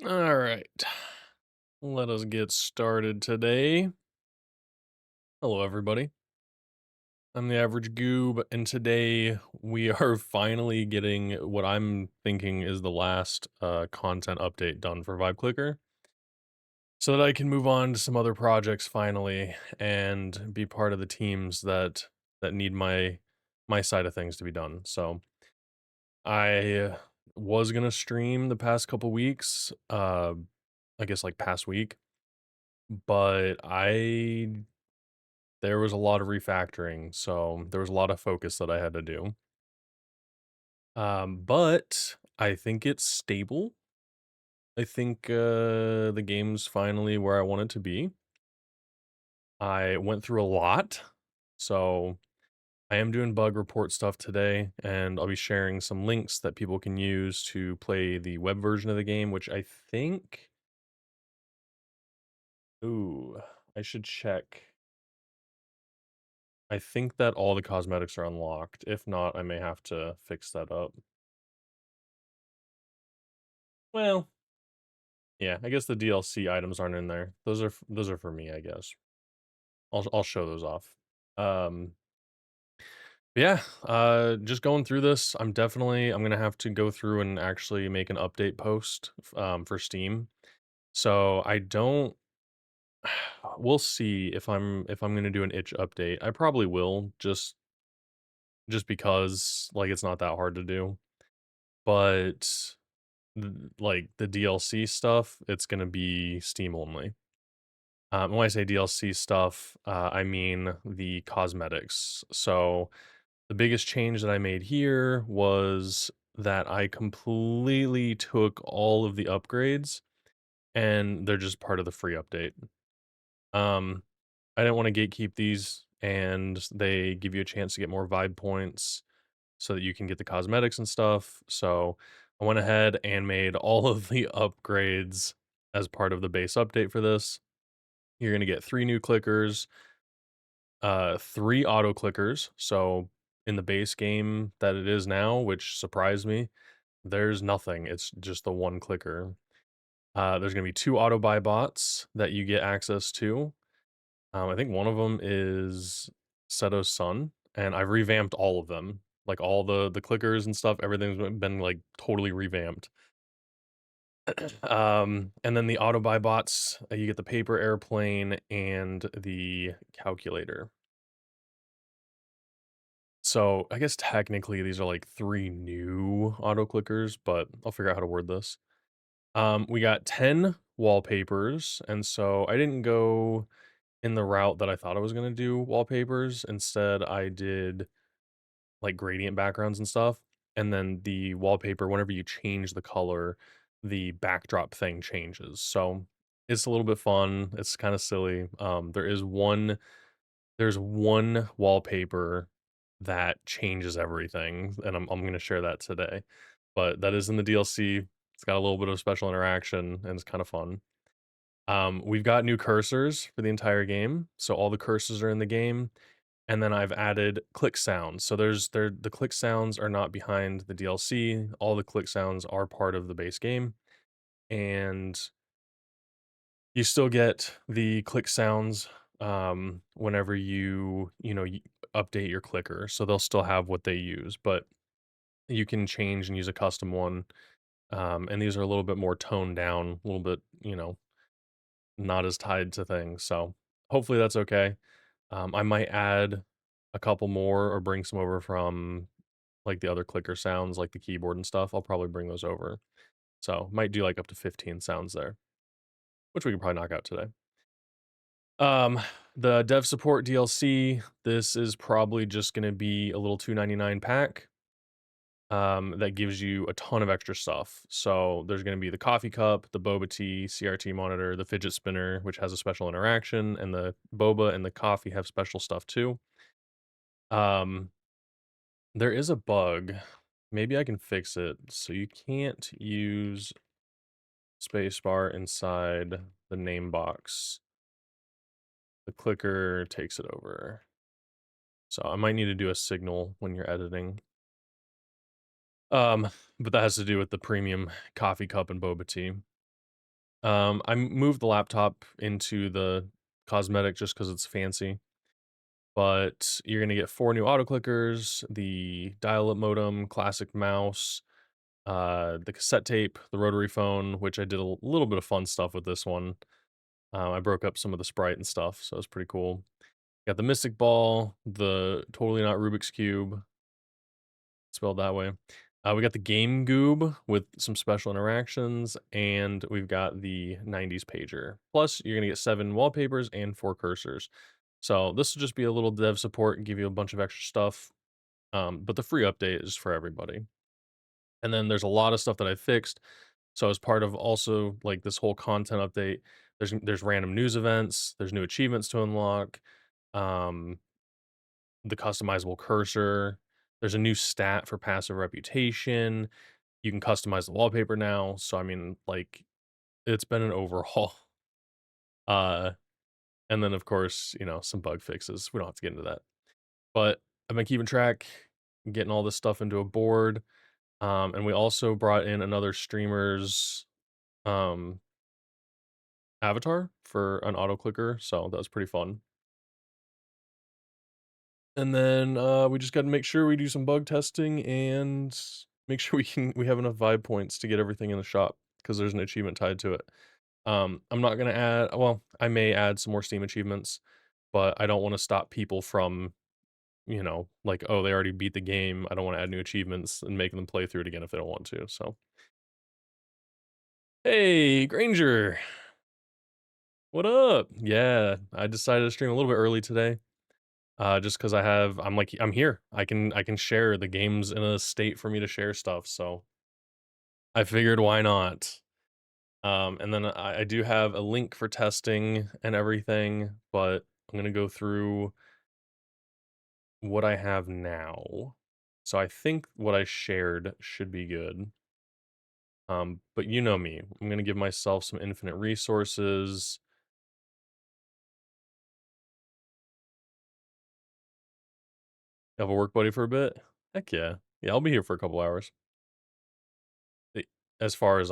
All right. Let us get started today. Hello, everybody. I'm the average goob, and today we are finally getting what I'm thinking is the last content update done for Vibe Clicker so that I can move on to some other projects finally and be part of the teams that need my side of things to be done. So I was gonna stream the past couple weeks, I guess like past week, but there was a lot of refactoring, so there was a lot of focus that I had to do. But I think it's stable. I think the game's finally where I want it to be. I went through a lot, so I am doing bug report stuff today, and I'll be sharing some links that people can use to play the web version of the game, which I think. Ooh, I should check. I think that all the cosmetics are unlocked. If not, I may have to fix that up. Well, yeah, I guess the DLC items aren't in there. Those are for me, I guess. I'll show those off. Um, yeah, just going through this, I'm gonna have to go through and actually make an update post for Steam. So I don't. We'll see if I'm gonna do an itch update. I probably will, just because like it's not that hard to do. But like the DLC stuff, it's gonna be Steam only. When I say DLC stuff, I mean the cosmetics. So the biggest change that I made here was that I completely took all of the upgrades and they're just part of the free update. Um, I didn't want to gatekeep these, and they give you a chance to get more vibe points so that you can get the cosmetics and stuff. So I went ahead and made all of the upgrades as part of the base update for this. You're gonna get 3 new clickers, 3 auto clickers. So in the base game that it is now, which surprised me, there's nothing. It's just the 1 clicker. There's gonna be 2 auto buy bots that you get access to. I think one of them is Seto's son, and I've revamped all of them. Like all the clickers and stuff, everything's been like totally revamped. And then the auto buy bots, you get the paper airplane and the calculator. So I guess technically these are like 3 new auto clickers, but I'll figure out how to word this. We got 10 wallpapers, and so I didn't go in the route that I thought I was gonna do wallpapers. Instead, I did like gradient backgrounds and stuff. And then the wallpaper, whenever you change the color, the backdrop thing changes. So it's a little bit fun. It's kind of silly. There's one wallpaper that changes everything, and I'm gonna share that today. But that is in the DLC. It's got a little bit of special interaction and it's kind of fun. We've got new cursors for the entire game. So all the cursors are in the game. And then I've added click sounds. So the click sounds are not behind the DLC. All the click sounds are part of the base game. And you still get the click sounds whenever you update your clicker. So they'll still have what they use, but you can change and use a custom one. And these are a little bit more toned down, a little bit, not as tied to things. So hopefully that's okay. I might add a couple more or bring some over from like the other clicker sounds, like the keyboard and stuff. I'll probably bring those over. So might do like up to 15 sounds there, which we can probably knock out today. Um, the dev support DLC, this is probably just gonna be a little 2.99 pack. That gives you a ton of extra stuff. So there's gonna be the coffee cup, the boba tea, CRT monitor, the fidget spinner, which has a special interaction, and the boba and the coffee have special stuff too. Um, there is a bug. Maybe I can fix it. So you can't use spacebar inside the name box. The clicker takes it over. So I might need to do a signal when you're editing. But that has to do with the premium coffee cup and boba tea. I moved the laptop into the cosmetic just because it's fancy. But you're gonna get 4 new auto clickers, the dial-up modem, classic mouse, the cassette tape, the rotary phone, which I did a little bit of fun stuff with this one. I broke up some of the sprite and stuff, so it's pretty cool. Got the Mystic Ball, the Totally Not Rubik's Cube, spelled that way. We got the Game Goob with some special interactions, and we've got the 90s pager. Plus, you're gonna get 7 wallpapers and 4 cursors. So this will just be a little dev support and give you a bunch of extra stuff. But the free update is for everybody. And then there's a lot of stuff that I fixed. So as part of also like this whole content update, there's random news events, there's new achievements to unlock, um, the customizable cursor, there's a new stat for passive reputation. You can customize the wallpaper now. So I mean, like, it's been an overhaul. Uh, and then of course, some bug fixes. We don't have to get into that. But I've been keeping track, getting all this stuff into a board. And we also brought in another streamer's um avatar for an auto clicker, so that was pretty fun. And then we just got to make sure we do some bug testing and make sure we have enough vibe points to get everything in the shop because there's an achievement tied to it. I'm not gonna add. Well, I may add some more Steam achievements, but I don't want to stop people from like, oh, they already beat the game. I don't want to add new achievements and make them play through it again if they don't want to. So, hey, Granger, what up? Yeah, I decided to stream a little bit early today. Just because I'm here. I can share the games in a state for me to share stuff. So I figured why not. And then I do have a link for testing and everything, but I'm gonna go through what I have now. So I think what I shared should be good. But you know me, I'm gonna give myself some infinite resources. Have a work buddy for a bit. Heck yeah. Yeah, I'll be here for a couple hours. Eh, As far as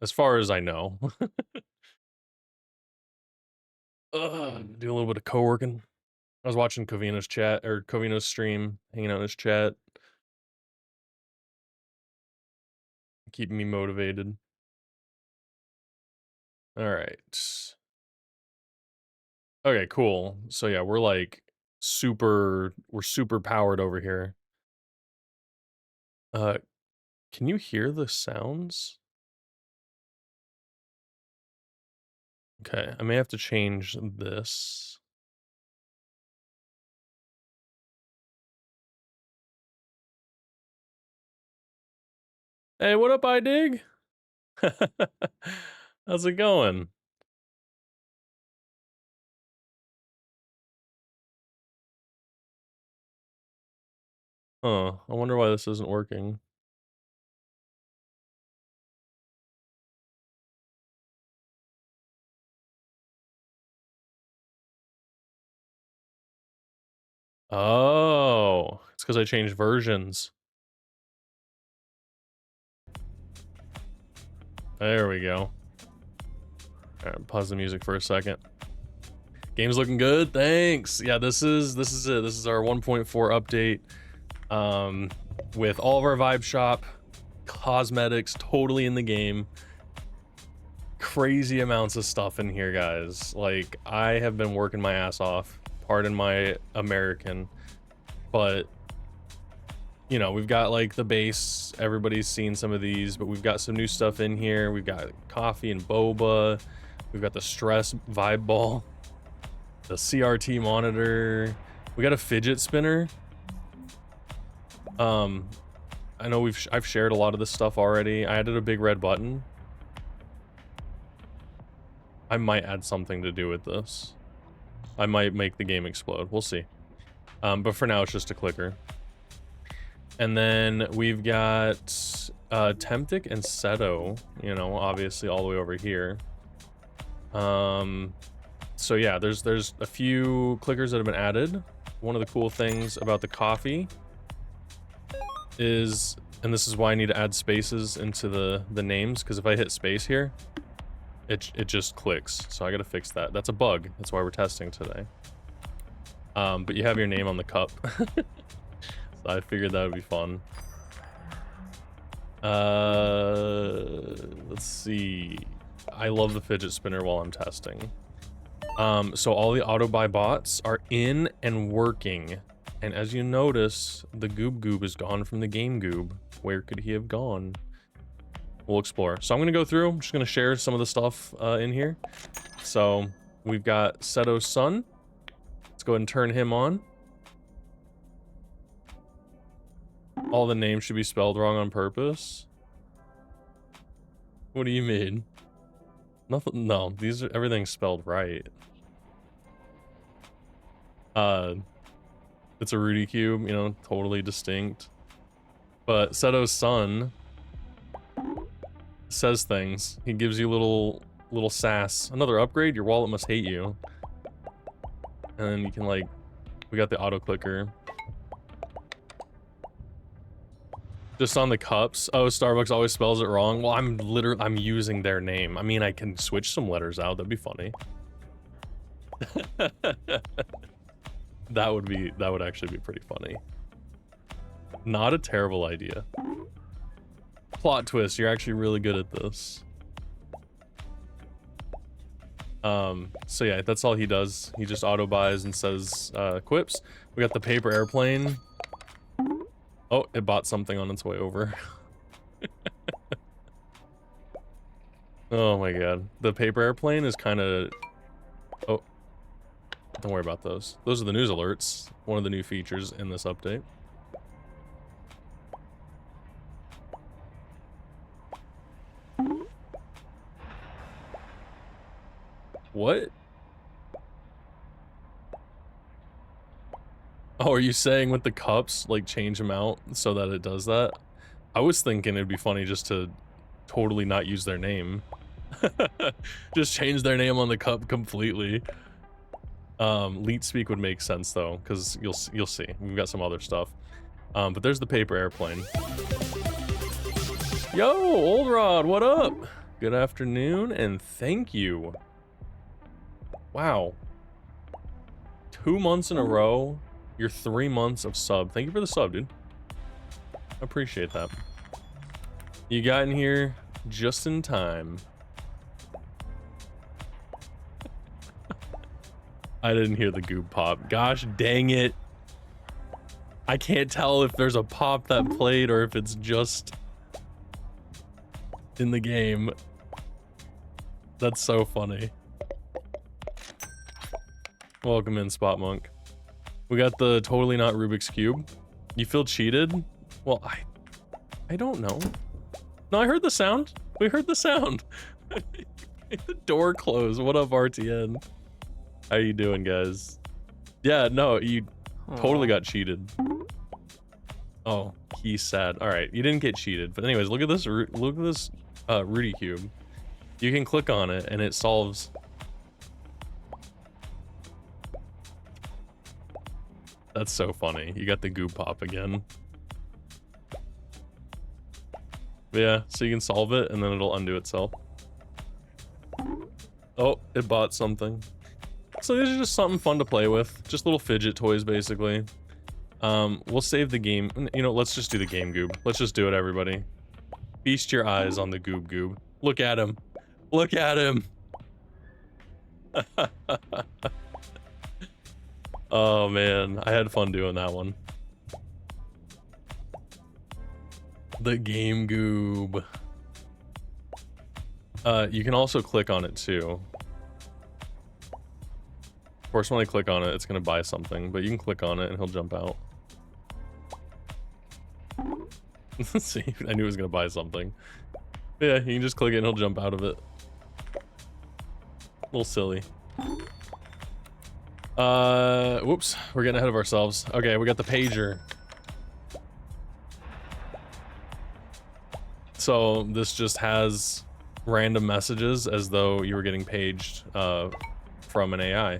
as far as I know. Do a little bit of co-working. I was watching Covino's stream, hanging out in his chat, keeping me motivated. All right. Okay, cool. So yeah, we're super powered over here. Uh, can you hear the sounds? Okay, I may have to change this. Hey, what up, iDig? How's it going? Huh, I wonder why this isn't working. Oh, it's because I changed versions. There we go. All right, pause the music for a second. Game's looking good. Thanks. Yeah, this is it. This is our 1.4 update. With all of our vibe shop cosmetics totally in the game. Crazy amounts of stuff in here, guys. Like, I have been working my ass off. Pardon my American, but we've got like the base. Everybody's seen some of these, but we've got some new stuff in here. We've got coffee and boba. We've got the stress vibe ball, the CRT monitor. We got a fidget spinner. I know I've shared a lot of this stuff already. I added a big red button. I might add something to do with this. I might make the game explode. We'll see. But for now, it's just a clicker. And then we've got Temptic and Seto, obviously all the way over here. So yeah, there's a few clickers that have been added. One of the cool things about the coffee and this is why I need to add spaces into the names, because if I hit space here, it just clicks. So I gotta fix that. That's a bug. That's why we're testing today. But you have your name on the cup. So I figured that would be fun. Let's see. I love the fidget spinner while I'm testing. So all the auto buy bots are in and working. And as you notice, the goob is gone from the game goob. Where could he have gone? We'll explore. So I'm gonna go through. I'm just gonna share some of the stuff in here. So we've got Seto's son. Let's go ahead and turn him on. All the names should be spelled wrong on purpose. What do you mean? Nothing. No, these are everything's spelled right. It's a Rudy cube, you know, totally distinct. But Seto's son says things. He gives you little sass. Another upgrade. Your wallet must hate you. And then you can like, we got the auto clicker. Just on the cups. Oh, Starbucks always spells it wrong. Well, I'm using their name. I mean, I can switch some letters out. That'd be funny. That would actually be pretty funny. Not a terrible idea. Plot twist, you're actually really good at this. So yeah, that's all he does. He just auto buys and says quips. We got the paper airplane. Oh, it bought something on its way over. Oh my god. The paper airplane is kind of... Oh. Don't worry about those. Those are the news alerts. One of the new features in this update. What? Oh, are you saying with the cups, like change them out so that it does that? I was thinking it'd be funny just to totally not use their name. Just change their name on the cup completely. Leet speak would make sense though, because you'll see. We've got some other stuff. But there's the paper airplane. Yo, Old Rod, what up? Good afternoon, and thank you. Wow. 2 months in a row. Your 3 months of sub. Thank you for the sub, dude. I appreciate that. You got in here just in time. I didn't hear the goob pop. Gosh dang it. I can't tell if there's a pop that played or if it's just in the game. That's so funny. Welcome in, Spot Monk. We got the totally not Rubik's Cube. You feel cheated? Well, I don't know. No, I heard the sound. We heard the sound. The door closed. What up, RTN? How you doing, guys? Yeah, no, you totally got cheated. Oh, he's sad. All right, you didn't get cheated. But anyways, look at this. Look at this Rudy cube. You can click on it, and it solves. That's so funny. You got the goo pop again. But yeah, so you can solve it, and then it'll undo itself. Oh, it bought something. So these are just something fun to play with. Just little fidget toys, basically. We'll save the game. You know, let's just do the game goob. Let's just do it, everybody. Feast your eyes on the goob. Look at him. Look at him. Oh, man. I had fun doing that one. The game goob. You can also click on it, too. Of course, when I click on it, it's going to buy something, but you can click on it and he'll jump out. See, I knew he was going to buy something. But yeah, you can just click it and he'll jump out of it. A little silly. Whoops, we're getting ahead of ourselves. Okay, we got the pager. So this just has random messages as though you were getting paged from an AI.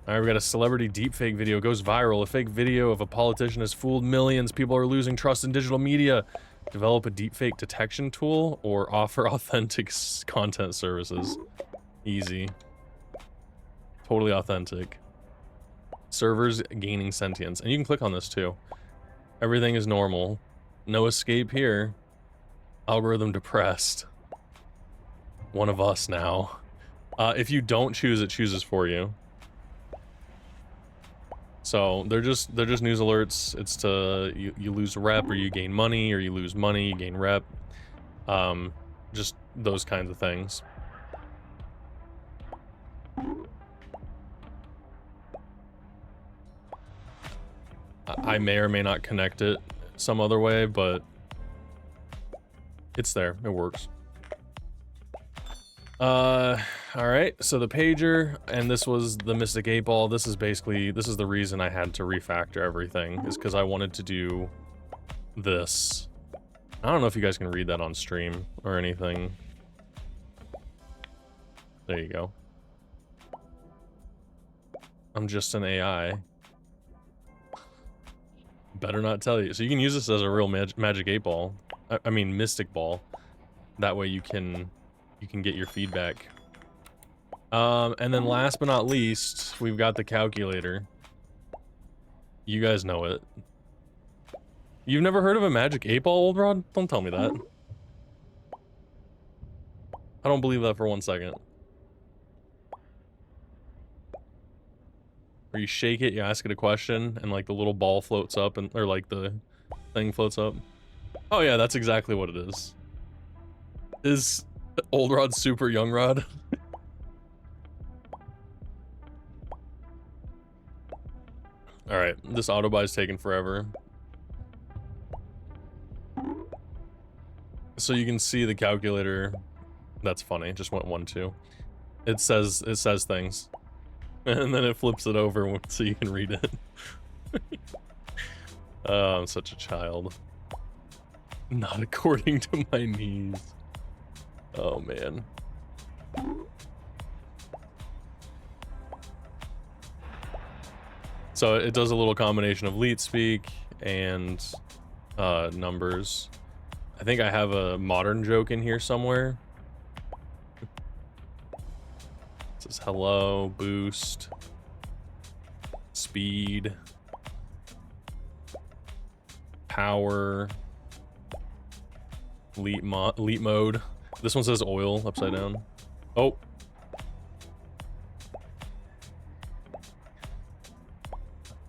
All right, we got a celebrity deepfake video goes viral. A fake video of a politician has fooled millions. People are losing trust in digital media. Develop a deepfake detection tool or offer authentic content services. Easy. Totally authentic. Servers gaining sentience. And you can click on this too. Everything is normal. No escape here. Algorithm depressed. One of us now. If you don't choose, it chooses for you. So they're just news alerts. It's to you lose rep or you gain money, or you lose money, you gain rep. Just those kinds of things. I may or may not connect it some other way, but it's there. It works. All right, so the pager, and this was the Mystic 8 Ball. This is the reason I had to refactor everything, is because I wanted to do this. I don't know if you guys can read that on stream or anything. There you go. I'm just an AI. Better not tell you. So you can use this as a real Magic 8 Ball. I mean, Mystic Ball. That way you can get your feedback. And then last but not least, we've got the calculator. You guys know it. You've never heard of a Magic 8 Ball, Old Rod? Don't tell me that. I don't believe that for 1 second. Where you shake it, you ask it a question, and like the little ball floats up, or like the thing floats up. Oh yeah, that's exactly what it is. Is Old Rod super Young Rod? Alright, this auto buy is taking forever. So you can see the calculator. That's funny, it just went 1-2. It says things. And then it flips it over so you can read it. Oh, I'm such a child. Not according to my needs. Oh man. So it does a little combination of leet speak and numbers. I think I have a modern joke in here somewhere. It says hello, boost, speed, power, leet mode. This one says oil upside down. Oh.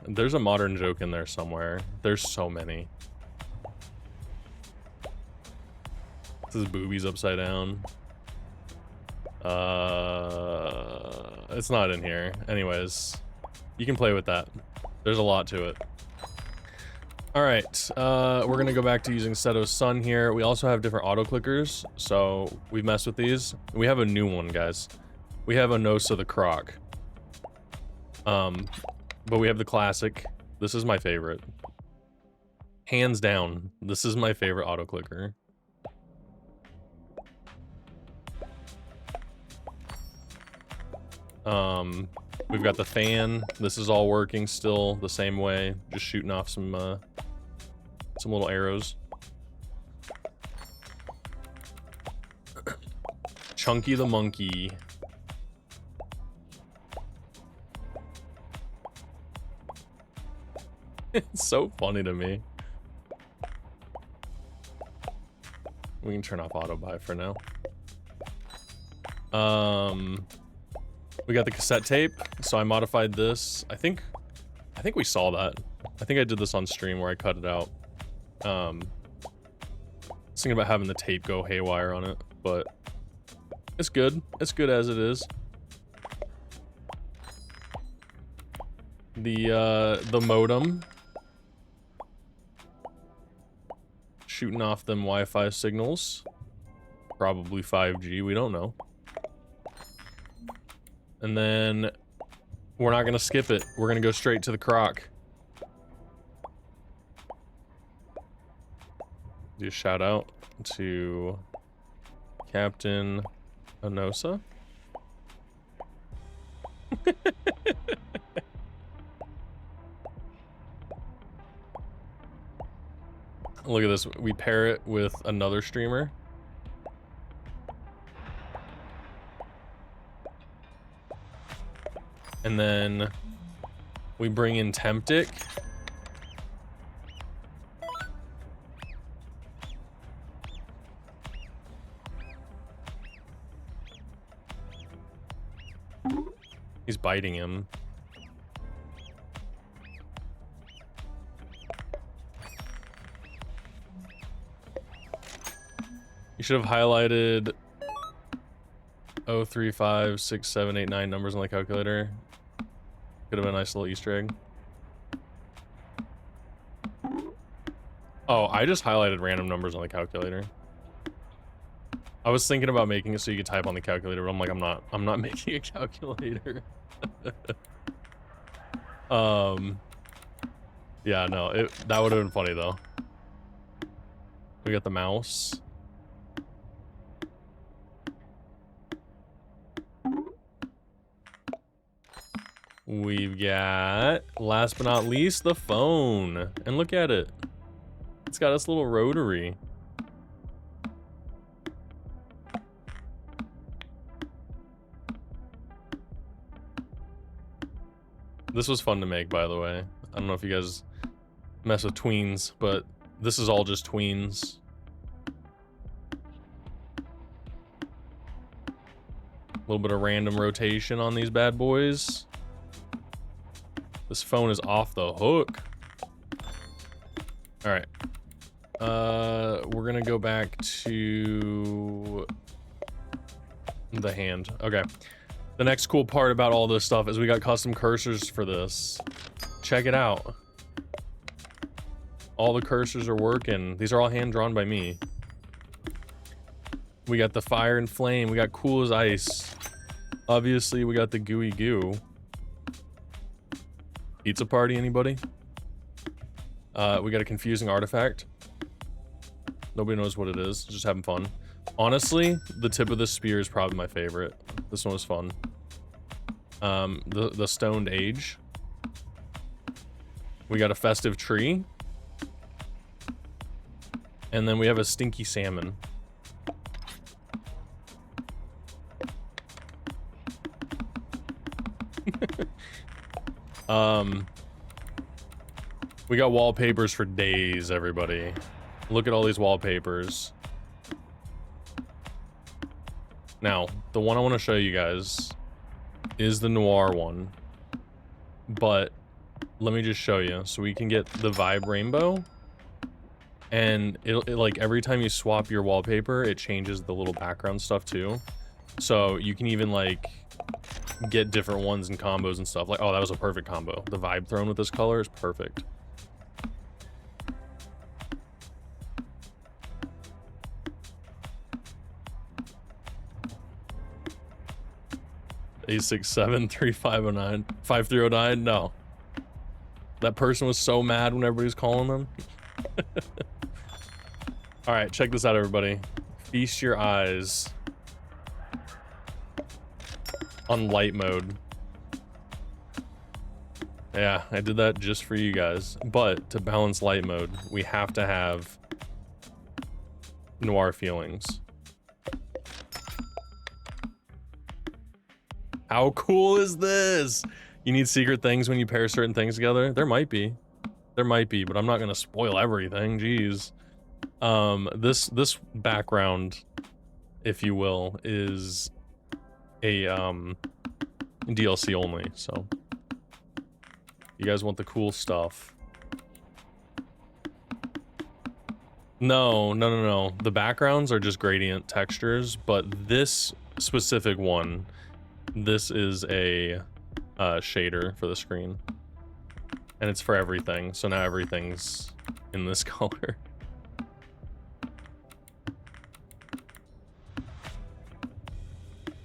There's a modern joke in there somewhere. There's so many. This is boobies upside down. It's not in here. Anyways, you can play with that. There's a lot to it. All right, we're gonna go back to using Seto's Sun here. We also have different auto clickers, so we've messed with these. We have a new one, guys. We have Anosa the Croc. But we have the classic. This is my favorite. Hands down, this is my favorite auto clicker. We've got the fan. This is all working still the same way, just shooting off some little arrows. Chunky the monkey. It's so funny to me. We can turn off auto buy for now. We got the cassette tape, so I modified this. I think we saw that. I think I did this on stream where I cut it out. I was thinking about having the tape go haywire on it, but it's good. It's good as it is. The modem. Shooting off them Wi-Fi signals. Probably 5G, we don't know. And then we're not gonna skip it. We're gonna go straight to the croc. Do a shout out to Captain Anosa. Look at this. We pair it with another streamer. And then we bring in Temptic. He's biting him. You should have highlighted 0, 3, 5, 6, 7, 8, 9 numbers on the calculator. Could have been a nice little Easter egg. Oh, I just highlighted random numbers on the calculator. I was thinking about making it so you could type on the calculator, but I'm like, I'm not making a calculator. Yeah, no, that would have been funny though. We got the mouse. We've got, last but not least, the phone. And look at it. It's got this little rotary. This was fun to make, by the way. I don't know if you guys mess with tweens, but this is all just tweens. A little bit of random rotation on these bad boys. This phone is off the hook. All right. We're gonna go back to the hand. Okay. The next cool part about all this stuff is we got custom cursors for this. Check it out. All the cursors are working. These are all hand drawn by me. We got the fire and flame. We got cool as ice. Obviously, we got the gooey goo. Pizza party, anybody? We got a confusing artifact. Nobody knows what it is. Just having fun. Honestly, the tip of the spear is probably my favorite. This one was fun. The stoned age. We got a festive tree. And then we have a stinky salmon. We got wallpapers for days, everybody. Look at all these wallpapers. Now, the one I want to show you guys is the noir one. But let me just show you. So we can get the vibe rainbow. And it like every time you swap your wallpaper, it changes the little background stuff too. So you can even like get different ones and combos and stuff. Like, oh, that was a perfect combo. The vibe throne with this color is perfect. A673509 5309. No, that person was so mad when everybody was calling them. All right, check this out, everybody. Feast your eyes on light mode. Yeah, I did that just for you guys. But to balance light mode, we have to have noir feelings. How cool is this? You need secret things when you pair certain things together? There might be. There might be, but I'm not gonna spoil everything. Jeez. This background, if you will, is a DLC only, so you guys want the cool stuff. No. The backgrounds are just gradient textures, but this specific one, this is a shader for the screen. And it's for everything, so now everything's in this color.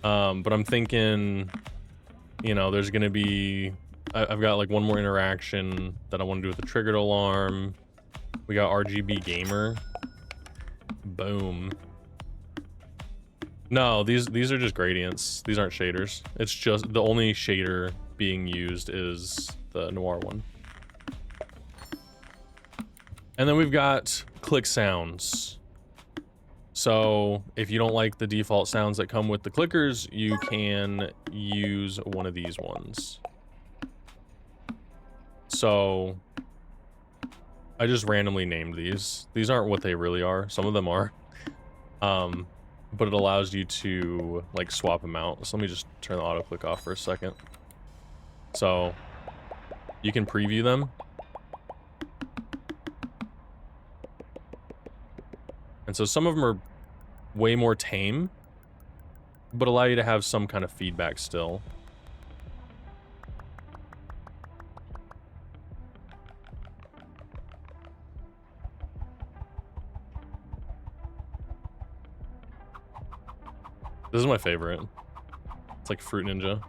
But I'm thinking, you know, there's gonna be, I've got like one more interaction that I want to do with the triggered alarm. We got RGB gamer. Boom. No, these are just gradients. These aren't shaders. It's just the only shader being used is the noir one. And then we've got click sounds. So if you don't like the default sounds that come with the clickers, you can use one of these ones. So I just randomly named these. These aren't what they really are. Some of them are. But it allows you to like swap them out. So let me just turn the auto click off for a second. So you can preview them. And so some of them are way more tame, but allow you to have some kind of feedback still. This is my favorite. It's like Fruit Ninja.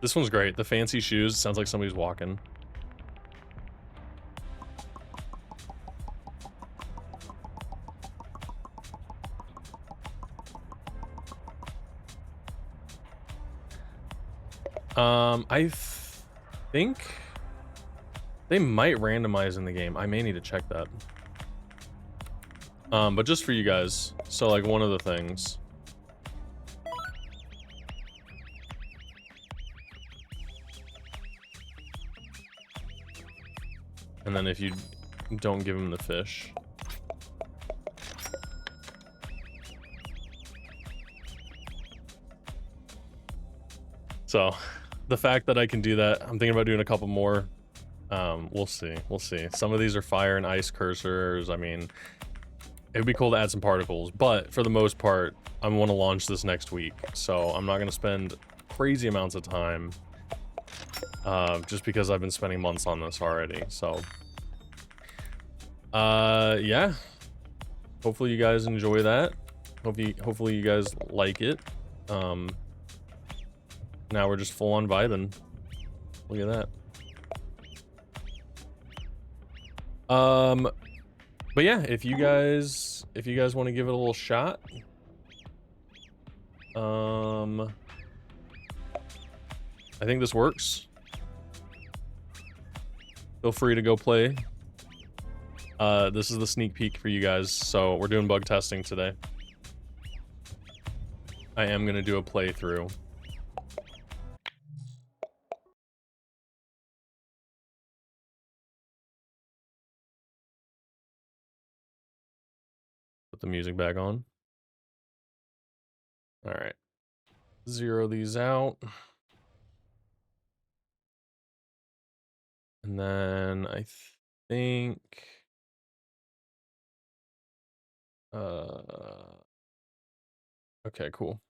This one's great. The fancy shoes sounds like somebody's walking. I think they might randomize in the game. I may need to check that. But just for you guys. So like one of the things. And then if you don't give him the fish. So the fact that I can do that, I'm thinking about doing a couple more. We'll see. We'll see. Some of these are fire and ice cursors. I mean, it'd be cool to add some particles, but for the most part, I want to launch this next week. So I'm not going to spend crazy amounts of time just because I've been spending months on this already. So yeah, hopefully you guys enjoy that. Hopefully you guys like it. Now we're just full on vibing. Look at that. But yeah, if you guys want to give it a little shot, I think this works. Feel free to go play. This is the sneak peek for you guys. So we're doing bug testing today. I am gonna do a playthrough. Put the music back on. All right. Zero these out. And then I think okay, cool.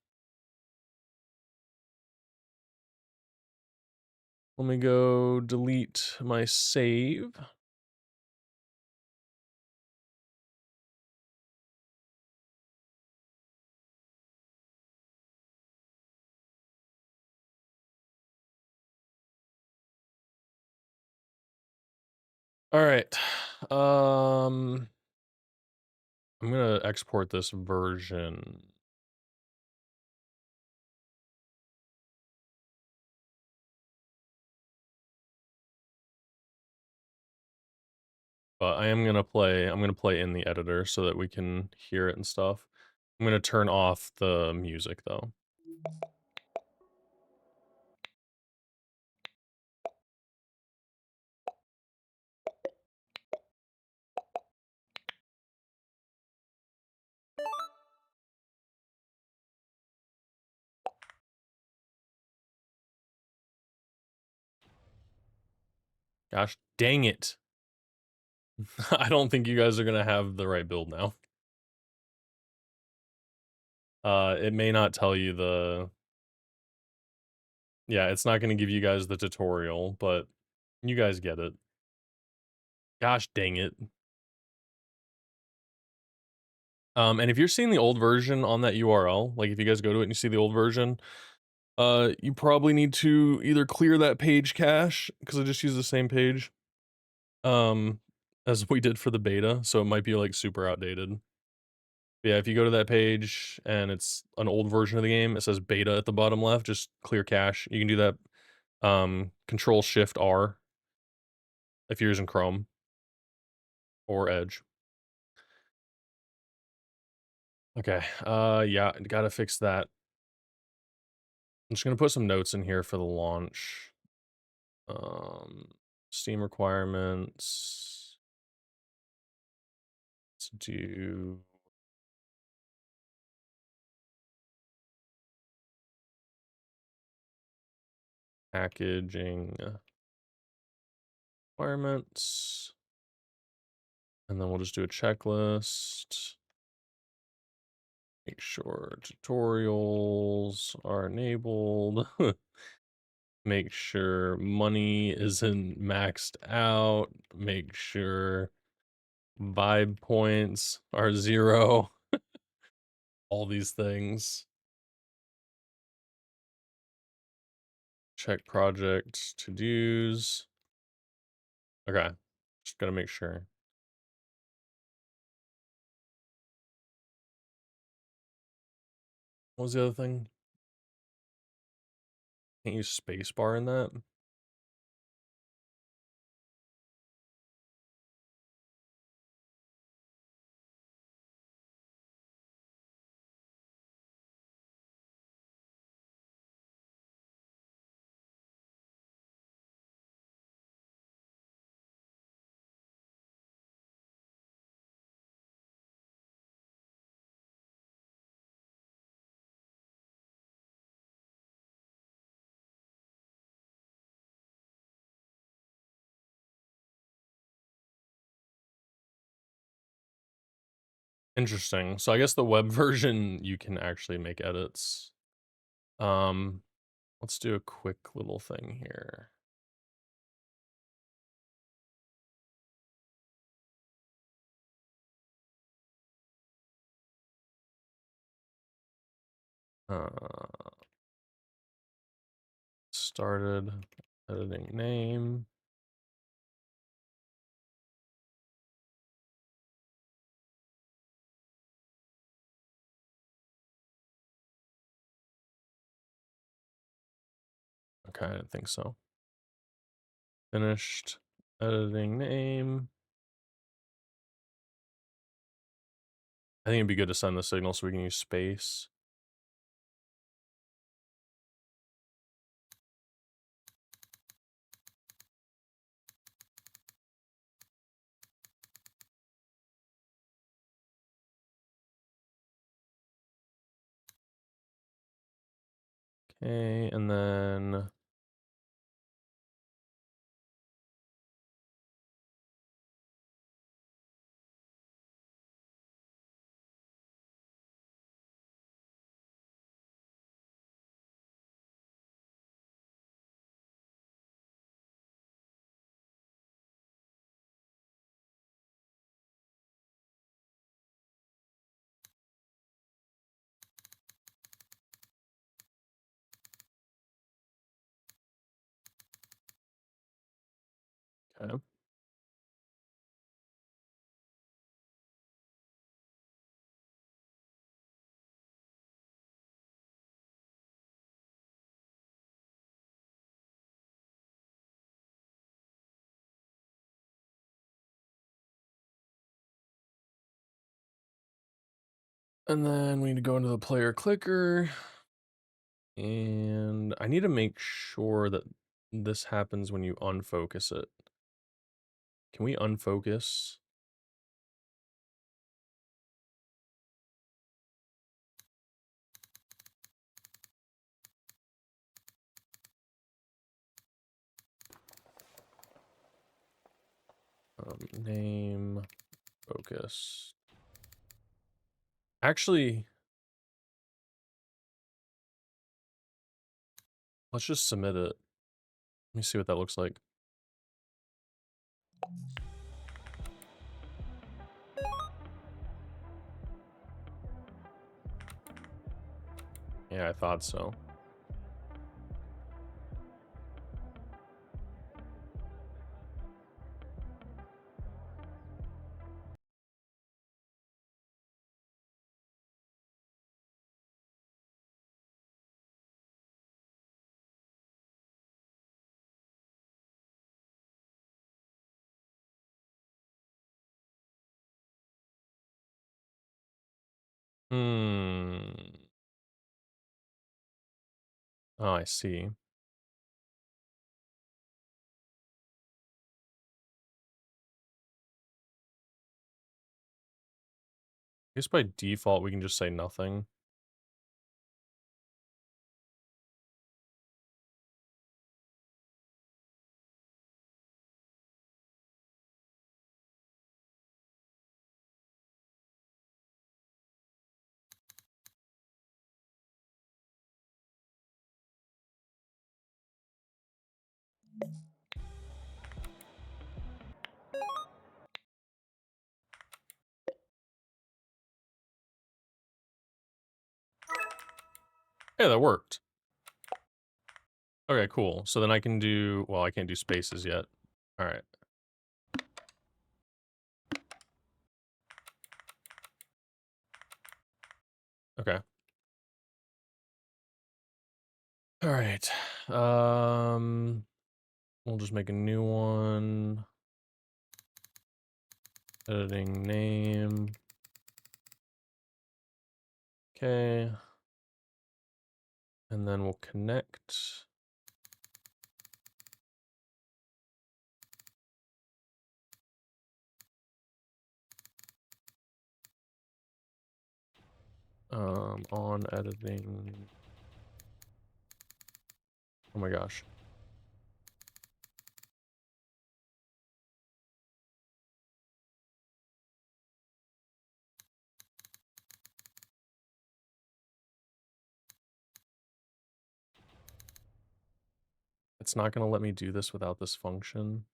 Let me go delete my save. All right. I'm gonna export this version. But I'm gonna play in the editor so that we can hear it and stuff. I'm gonna turn off the music though. Gosh dang it. I don't think you guys are gonna have the right build now. It may not tell you the... Yeah, it's not gonna give you guys the tutorial, but you guys get it. Gosh dang it. And if you're seeing the old version on that URL, like if you guys go to it and you see the old version, you probably need to either clear that page cache, because I just used the same page, as we did for the beta, so it might be like super outdated. But yeah, if you go to that page and it's an old version of the game, it says beta at the bottom left, just clear cache. You can do that Control Shift R if you're using Chrome or Edge. Okay, yeah, gotta fix that. I'm just gonna put some notes in here for the launch. Um, Steam requirements. Let's do packaging requirements. And then we'll just do a checklist. Make sure tutorials are enabled. Make sure money isn't maxed out. Make sure vibe points are 0. All these things. Check project to-dos. Okay, just gotta make sure. What was the other thing? Can't use spacebar in that? Interesting. So I guess the web version, you can actually make edits. Let's do a quick little thing here. Started editing name. Okay, I didn't think so. Finished editing name. I think it'd be good to send the signal so we can use space. Okay, and then okay. And then we need to go into the player clicker. And I need to make sure that this happens when you unfocus it. Can we unfocus? Name, focus. Actually, let's just submit it. Let me see what that looks like. Yeah, I thought so. Hmm. Oh, I see. I guess by default, we can just say nothing. Yeah, that worked. Okay, cool. So then I can do, well, I can't do spaces yet. All right. Okay. All right. We'll just make a new one. Editing name. Okay. And then we'll connect. On editing. Oh my gosh. It's not gonna let me do this without this function.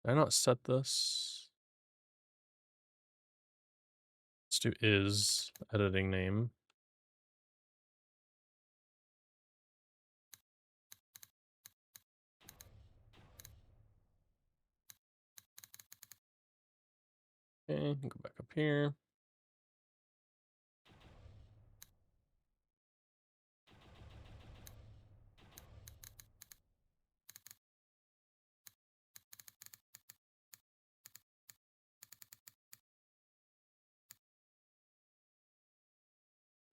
Did I not set this? Let's do is editing name. Okay, go back up here.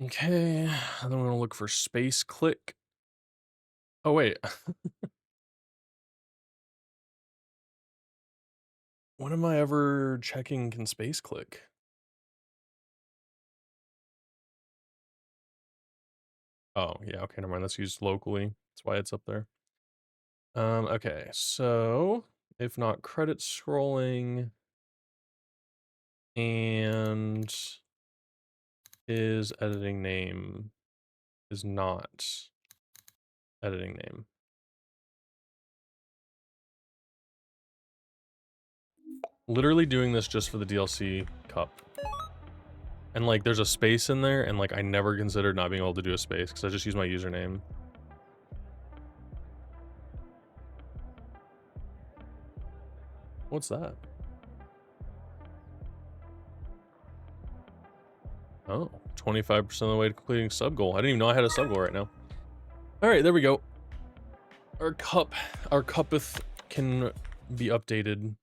Okay, and then we're gonna look for space click. Oh wait. When am I ever checking can space click? Oh, yeah, okay, never mind. That's used locally. That's why it's up there. Okay, so if not credit scrolling and is editing name is not editing name. Literally doing this just for the DLC cup. And like there's a space in there and like I never considered not being able to do a space because I just use my username. What's that? Oh, 25% of the way to completing sub goal. I didn't even know I had a sub goal right now. All right, there we go. Our cupeth can be updated.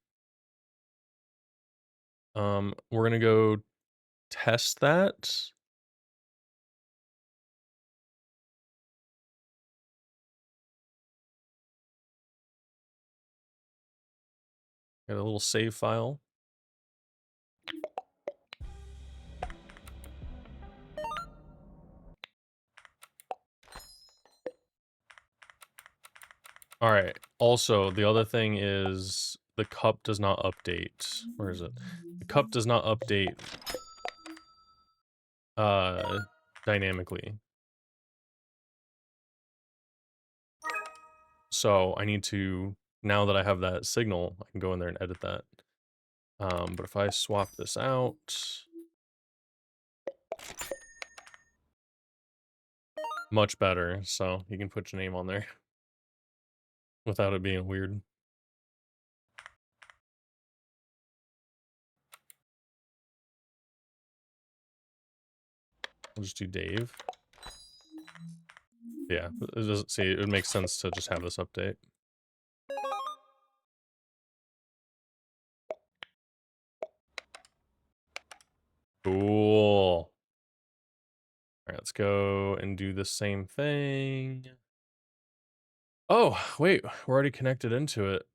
We're gonna go test that. Got a little save file. All right. Also, the other thing is the cup does not update. Where is it? The cup does not update dynamically. So I need to, now that I have that signal, I can go in there and edit that. But if I swap this out, much better. So you can put your name on there without it being weird. We'll just do Dave. Yeah, it doesn't see. It makes sense to just have this update. Cool. All right, let's go and do the same thing. Oh, wait, we're already connected into it.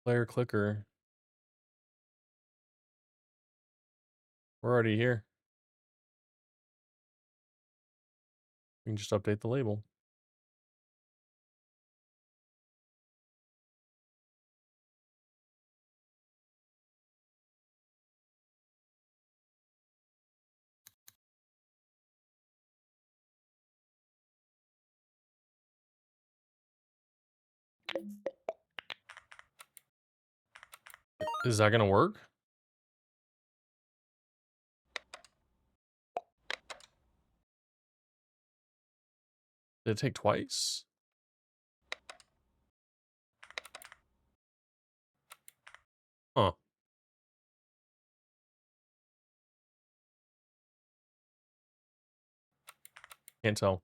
Player clicker. We're already here. We can just update the label. Is that gonna work? Did it take twice? Huh. Can't tell.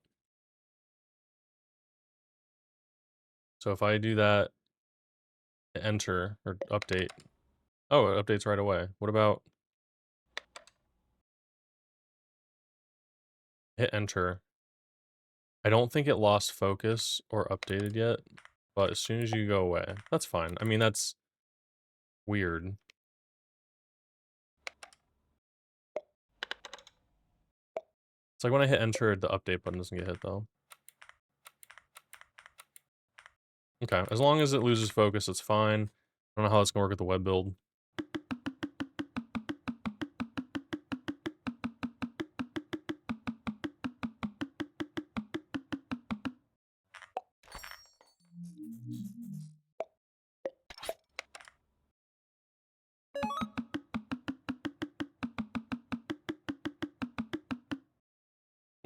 So if I do that, enter or update. Oh, it updates right away. What about hit enter? I don't think it lost focus or updated yet, but as soon as you go away, that's fine. I mean, that's weird. It's like when I hit enter, the update button doesn't get hit though. Okay, as long as it loses focus, it's fine. I don't know how it's gonna work with the web build.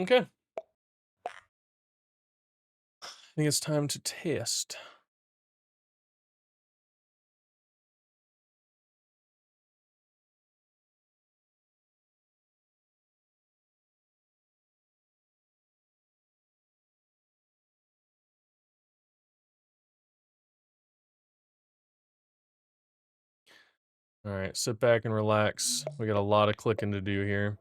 Okay. I think it's time to test. All right, sit back and relax. We got a lot of clicking to do here.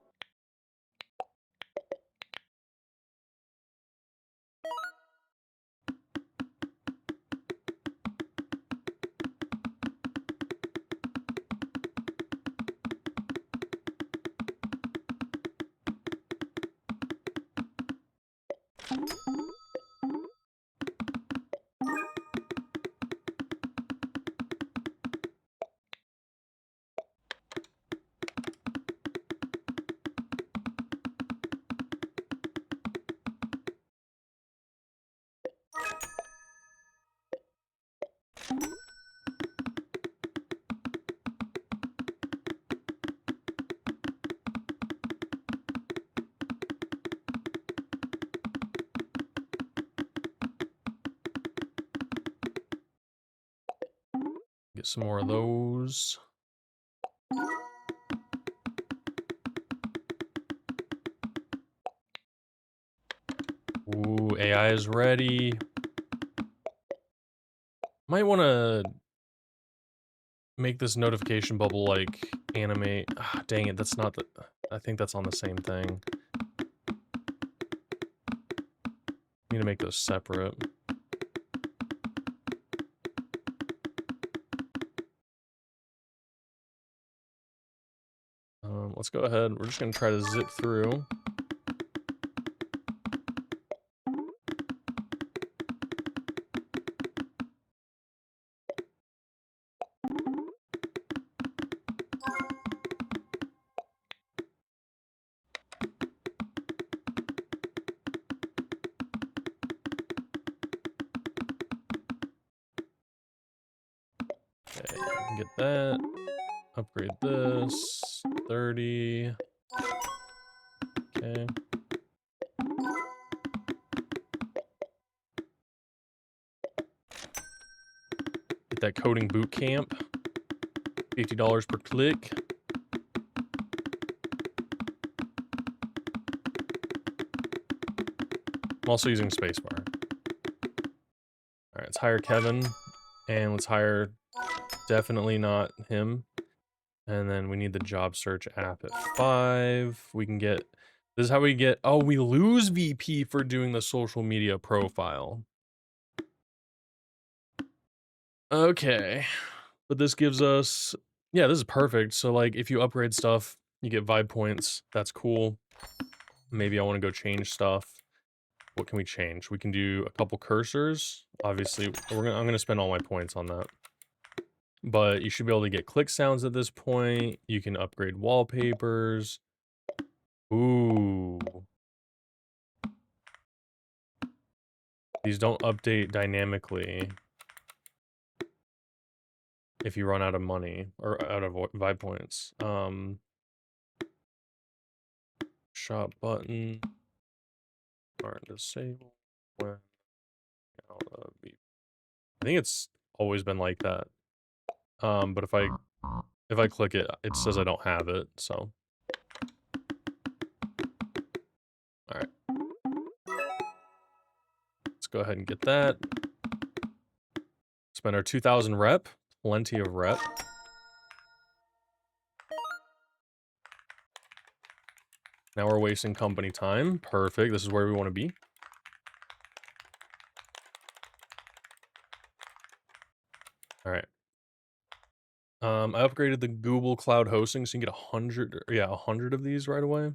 Get some more of those. Ooh, AI is ready. Might want to make this notification bubble like animate. Ah, dang it, that's not the. I think that's on the same thing. Need to make those separate. Let's go ahead. We're just gonna try to zip through. Okay, I can get that. Upgrade this. 30. Okay. Get that coding boot camp. $50 per click. I'm also using spacebar. All right, let's hire Kevin, and let's hire definitely not him. And then we need the job search app at 5. We can get, this is how we get, oh, we lose VP for doing the social media profile. Okay, but this gives us, yeah, this is perfect. So like if you upgrade stuff, you get vibe points. That's cool. Maybe I want to go change stuff. What can we change? We can do a couple cursors. Obviously, I'm gonna spend all my points on that. But you should be able to get click sounds at this point. You can upgrade wallpapers. Ooh. These don't update dynamically if you run out of money or out of vibe points. Shop button. Aren't disabled when out of VP. I think it's always been like that. But if I click it, it says I don't have it, so. All right. Let's go ahead and get that. Spend our 2,000 rep. Plenty of rep. Now we're wasting company time. Perfect. This is where we want to be. All right. I upgraded the Google Cloud hosting, so you can get 100, yeah, 100 of these right away.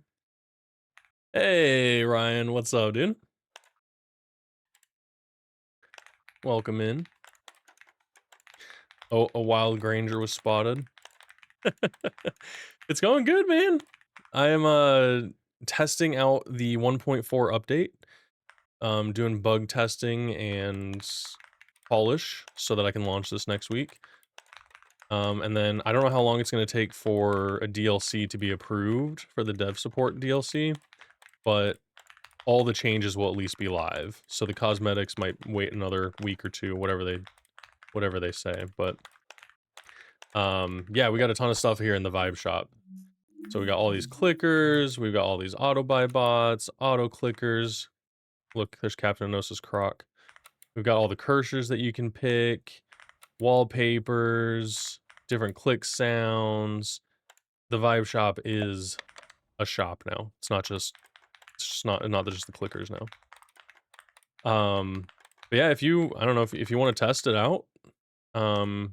Hey, Ryan, what's up, dude? Welcome in. Oh, a wild Granger was spotted. It's going good, man. I am testing out the 1.4 update. Doing bug testing and polish so that I can launch this next week. And then I don't know how long it's going to take for a DLC to be approved for the dev support DLC, but all the changes will at least be live. So the cosmetics might wait another week or two, whatever they say. But yeah, we got a ton of stuff here in the vibe shop. So we got all these clickers, we've got all these auto buy bots, auto clickers. Look, there's Captain Onosa's croc. We've got all the cursors that you can pick, wallpapers, different click sounds. The vibe shop is a shop now. It's just not just the clickers now. But yeah, I don't know if you want to test it out, I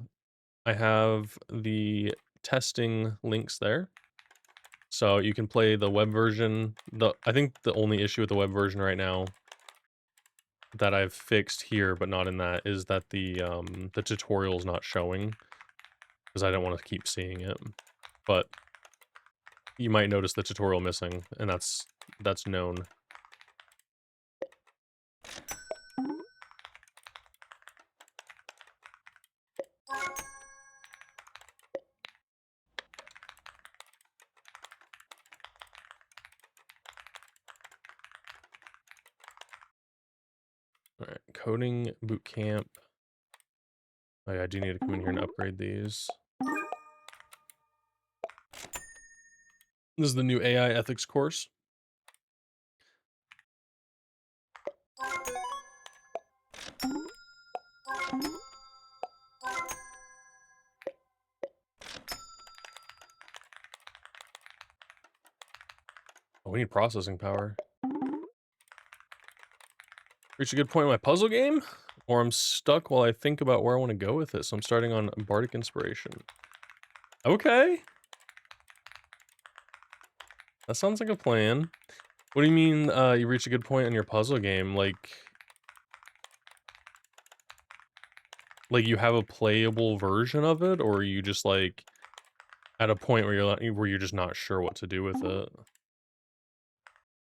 have the testing links there. So you can play the web version. I think the only issue with the web version right now that I've fixed here, but not in that, is that the tutorial's not showing because I don't want to keep seeing it. But you might notice the tutorial missing, and that's known. All right, coding bootcamp. Oh yeah, I do need to come in here and upgrade these. This is the new AI ethics course. Oh, we need processing power. Reach a good point in my puzzle game, or I'm stuck while I think about where I want to go with it. So I'm starting on Bardic Inspiration. Okay. That sounds like a plan. What do you mean you reach a good point in your puzzle game? Like you have a playable version of it, or are you just like at a point where you're just not sure what to do with it?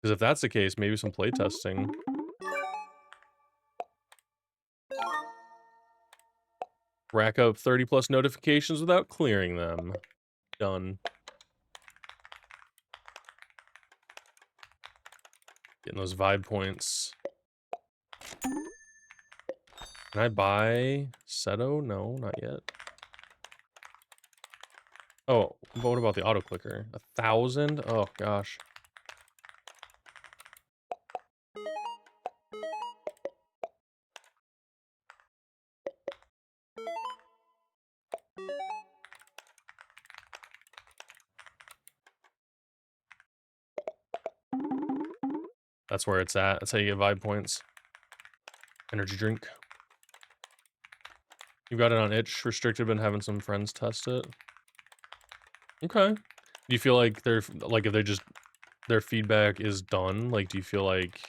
Because if that's the case, maybe some playtesting. Rack up 30 plus notifications without clearing them. Done. Getting those vibe points. Can I buy Seto? No, not yet. Oh, what about the auto clicker? 1,000? Oh gosh. That's where it's at. That's how you get vibe points. Energy drink. You got it on itch restricted, been having some friends test it. Okay. Do you feel like they're like if they just their feedback is done? Like, do you feel like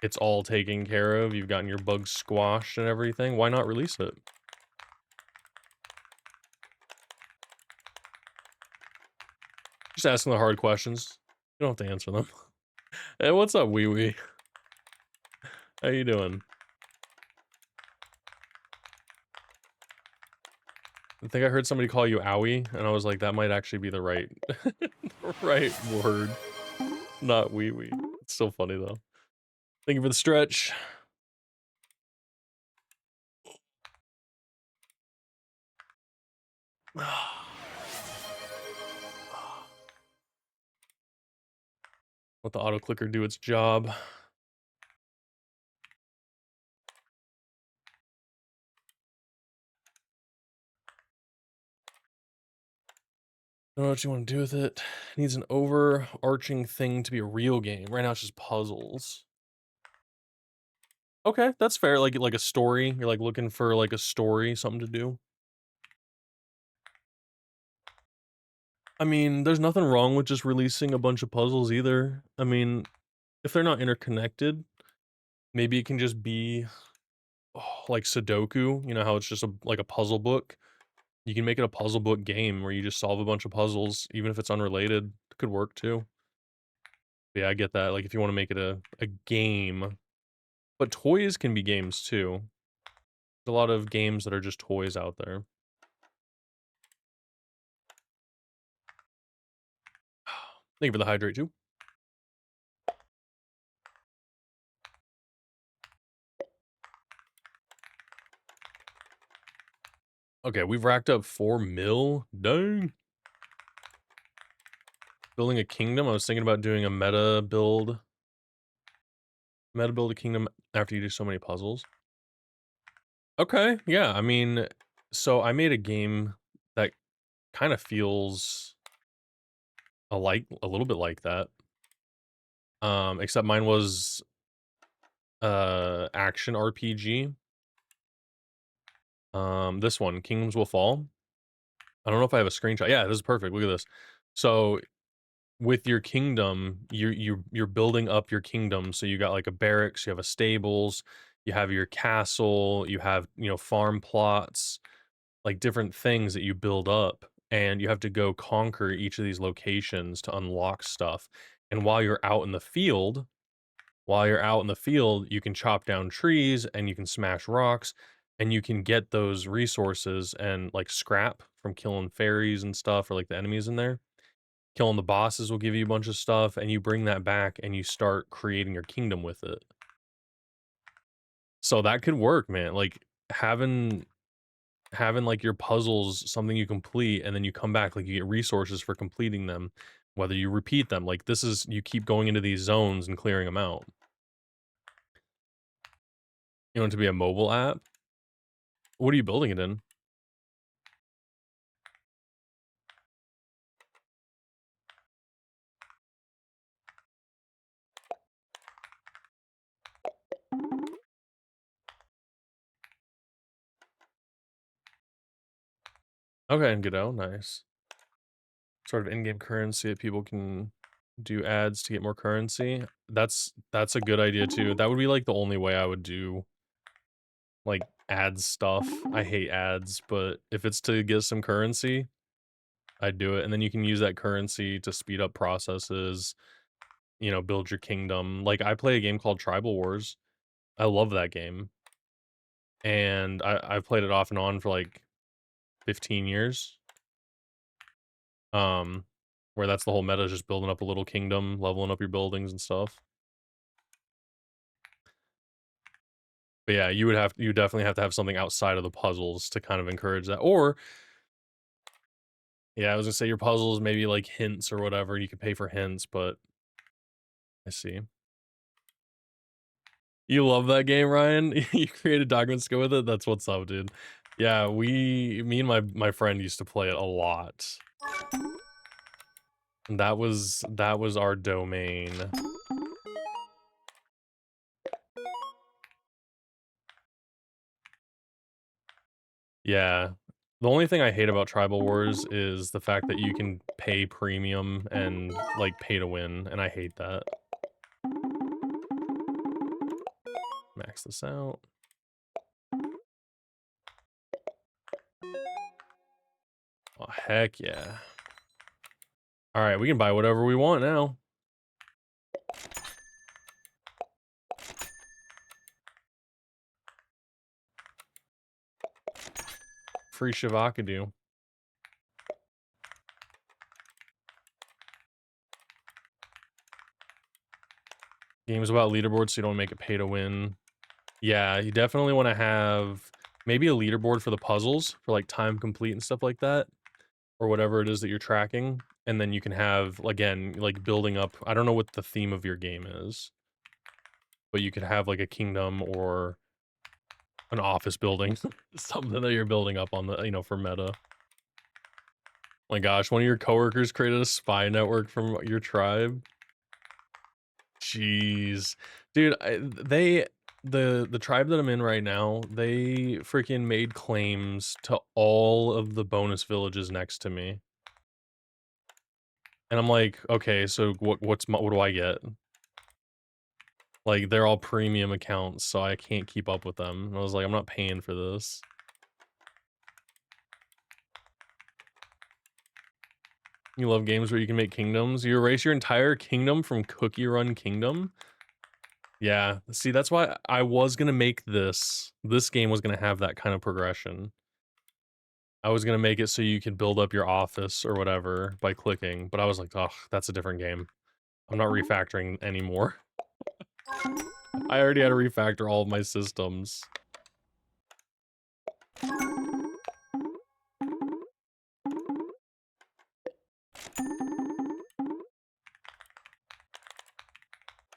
it's all taken care of? You've gotten your bugs squashed and everything. Why not release it? Just asking the hard questions. You don't have to answer them. Hey, what's up, wee wee? How you doing? I think I heard somebody call you owie, and I was like, that might actually be the right, the right word, not wee wee. It's so funny though. Thank you for the stretch. Let the auto clicker do its job. I don't know what you want to do with it. It needs an overarching thing to be a real game. Right now it's just puzzles. Okay, that's fair. Like a story. You're like looking for like a story, something to do. I mean, there's nothing wrong with just releasing a bunch of puzzles either. I mean, if they're not interconnected, maybe it can just be like Sudoku. You know how it's just like a puzzle book. You can make it a puzzle book game where you just solve a bunch of puzzles, even if it's unrelated. It could work too. Yeah, I get that. Like if you want to make it a game, but toys can be games too. There's a lot of games that are just toys out there. Thank you for the hydrate too. Okay, we've racked up 4 mil. Dang. Building a kingdom. I was thinking about doing a meta build. Meta build a kingdom after you do so many puzzles. Okay, yeah. I mean, so I made a game that kind of feels a little bit like that. Except mine was action RPG. This one, Kingdoms Will Fall. I don't know if I have a screenshot. Yeah, this is perfect. Look at this. So with your kingdom, you're building up your kingdom. So you got like a barracks, you have a stables, you have your castle, you have, you know, farm plots, like different things that you build up, and you have to go conquer each of these locations to unlock stuff. And while you're out in the field, you can chop down trees and you can smash rocks and you can get those resources and like scrap from killing fairies and stuff or like the enemies in there. Killing the bosses will give you a bunch of stuff and you bring that back and you start creating your kingdom with it. So that could work, man. Like having like your puzzles something you complete and then you come back, like you get resources for completing them, whether you repeat them. Like this is you keep going into these zones and clearing them out. You want it to be a mobile app? What are you building it in? Okay, and Godot, nice. Sort of in-game currency that people can do ads to get more currency. That's a good idea too. That would be like the only way I would do like ads stuff. I hate ads, but if it's to get some currency, I'd do it. And then you can use that currency to speed up processes, you know, build your kingdom. Like I play a game called Tribal Wars. I love that game. and I've played it off and on for like 15 years. Where that's the whole meta, is just building up a little kingdom, leveling up your buildings and stuff. But yeah, you definitely have to have something outside of the puzzles to kind of encourage that. Or yeah, I was gonna say your puzzles, maybe like hints or whatever. You could pay for hints, but I see. You love that game, Ryan? You created documents to go with it? That's what's up, dude. Yeah, me and my friend used to play it a lot. And that was our domain. Yeah. The only thing I hate about Tribal Wars is the fact that you can pay premium and, like, pay to win, and I hate that. Max this out. Oh, heck yeah. Alright, we can buy whatever we want now. Free Shivakadu. Games about leaderboards, so you don't make it pay to win. Yeah, you definitely want to have maybe a leaderboard for the puzzles, for, like, time complete and stuff like that, or whatever it is that you're tracking, and then you can have, again, like, building up. I don't know what the theme of your game is, but you could have, like, a kingdom or an office building, something that you're building up on the, for meta. My gosh, one of your coworkers created a spy network from your tribe. Jeez, dude, the tribe that I'm in right now, they freaking made claims to all of the bonus villages next to me, and I'm like, okay, so what do I get? Like, they're all premium accounts, so I can't keep up with them. And I was like, I'm not paying for this. You love games where you can make kingdoms? You erase your entire kingdom from Cookie Run Kingdom? Yeah, see, that's why I was gonna make this. This game was gonna have that kind of progression. I was gonna make it so you could build up your office or whatever by clicking, but I was like, oh, that's a different game. I'm not refactoring anymore. I already had to refactor all of my systems.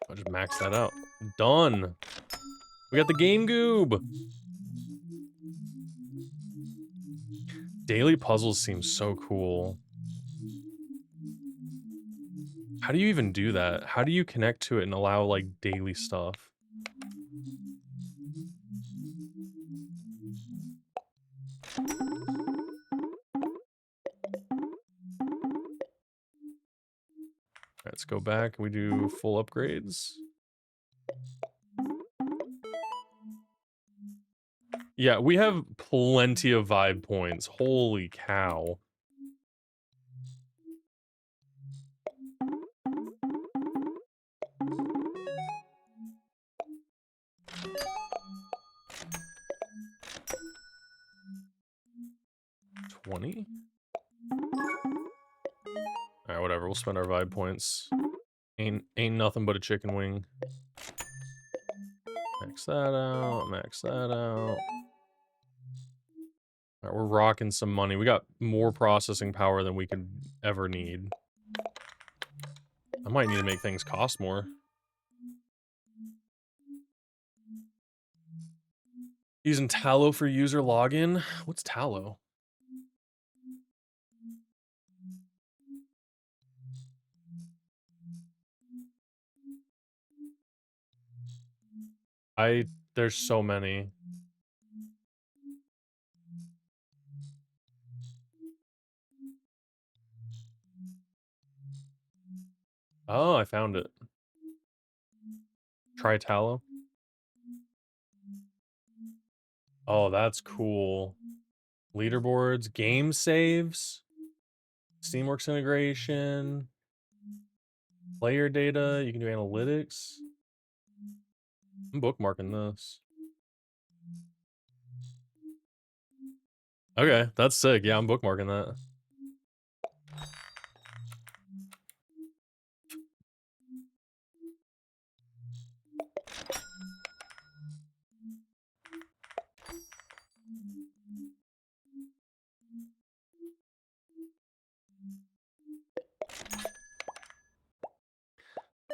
I'll just max that out. Done. We got the game goob. Daily puzzles seem so cool. How do you even do that? How do you connect to it and allow, like, daily stuff? Let's go back. We do full upgrades. Yeah, we have plenty of vibe points. Holy cow. $20? Alright, whatever. We'll spend our vibe points. Ain't nothing but a chicken wing. Max that out. Max that out. Alright, we're rocking some money. We got more processing power than we could ever need. I might need to make things cost more. Using Tallow for user login? What's Tallow? There's so many. Oh, I found it. Try Tallow. Oh, that's cool. Leaderboards, game saves, Steamworks integration, player data, you can do analytics. I'm bookmarking this. Okay, that's sick. Yeah, I'm bookmarking that.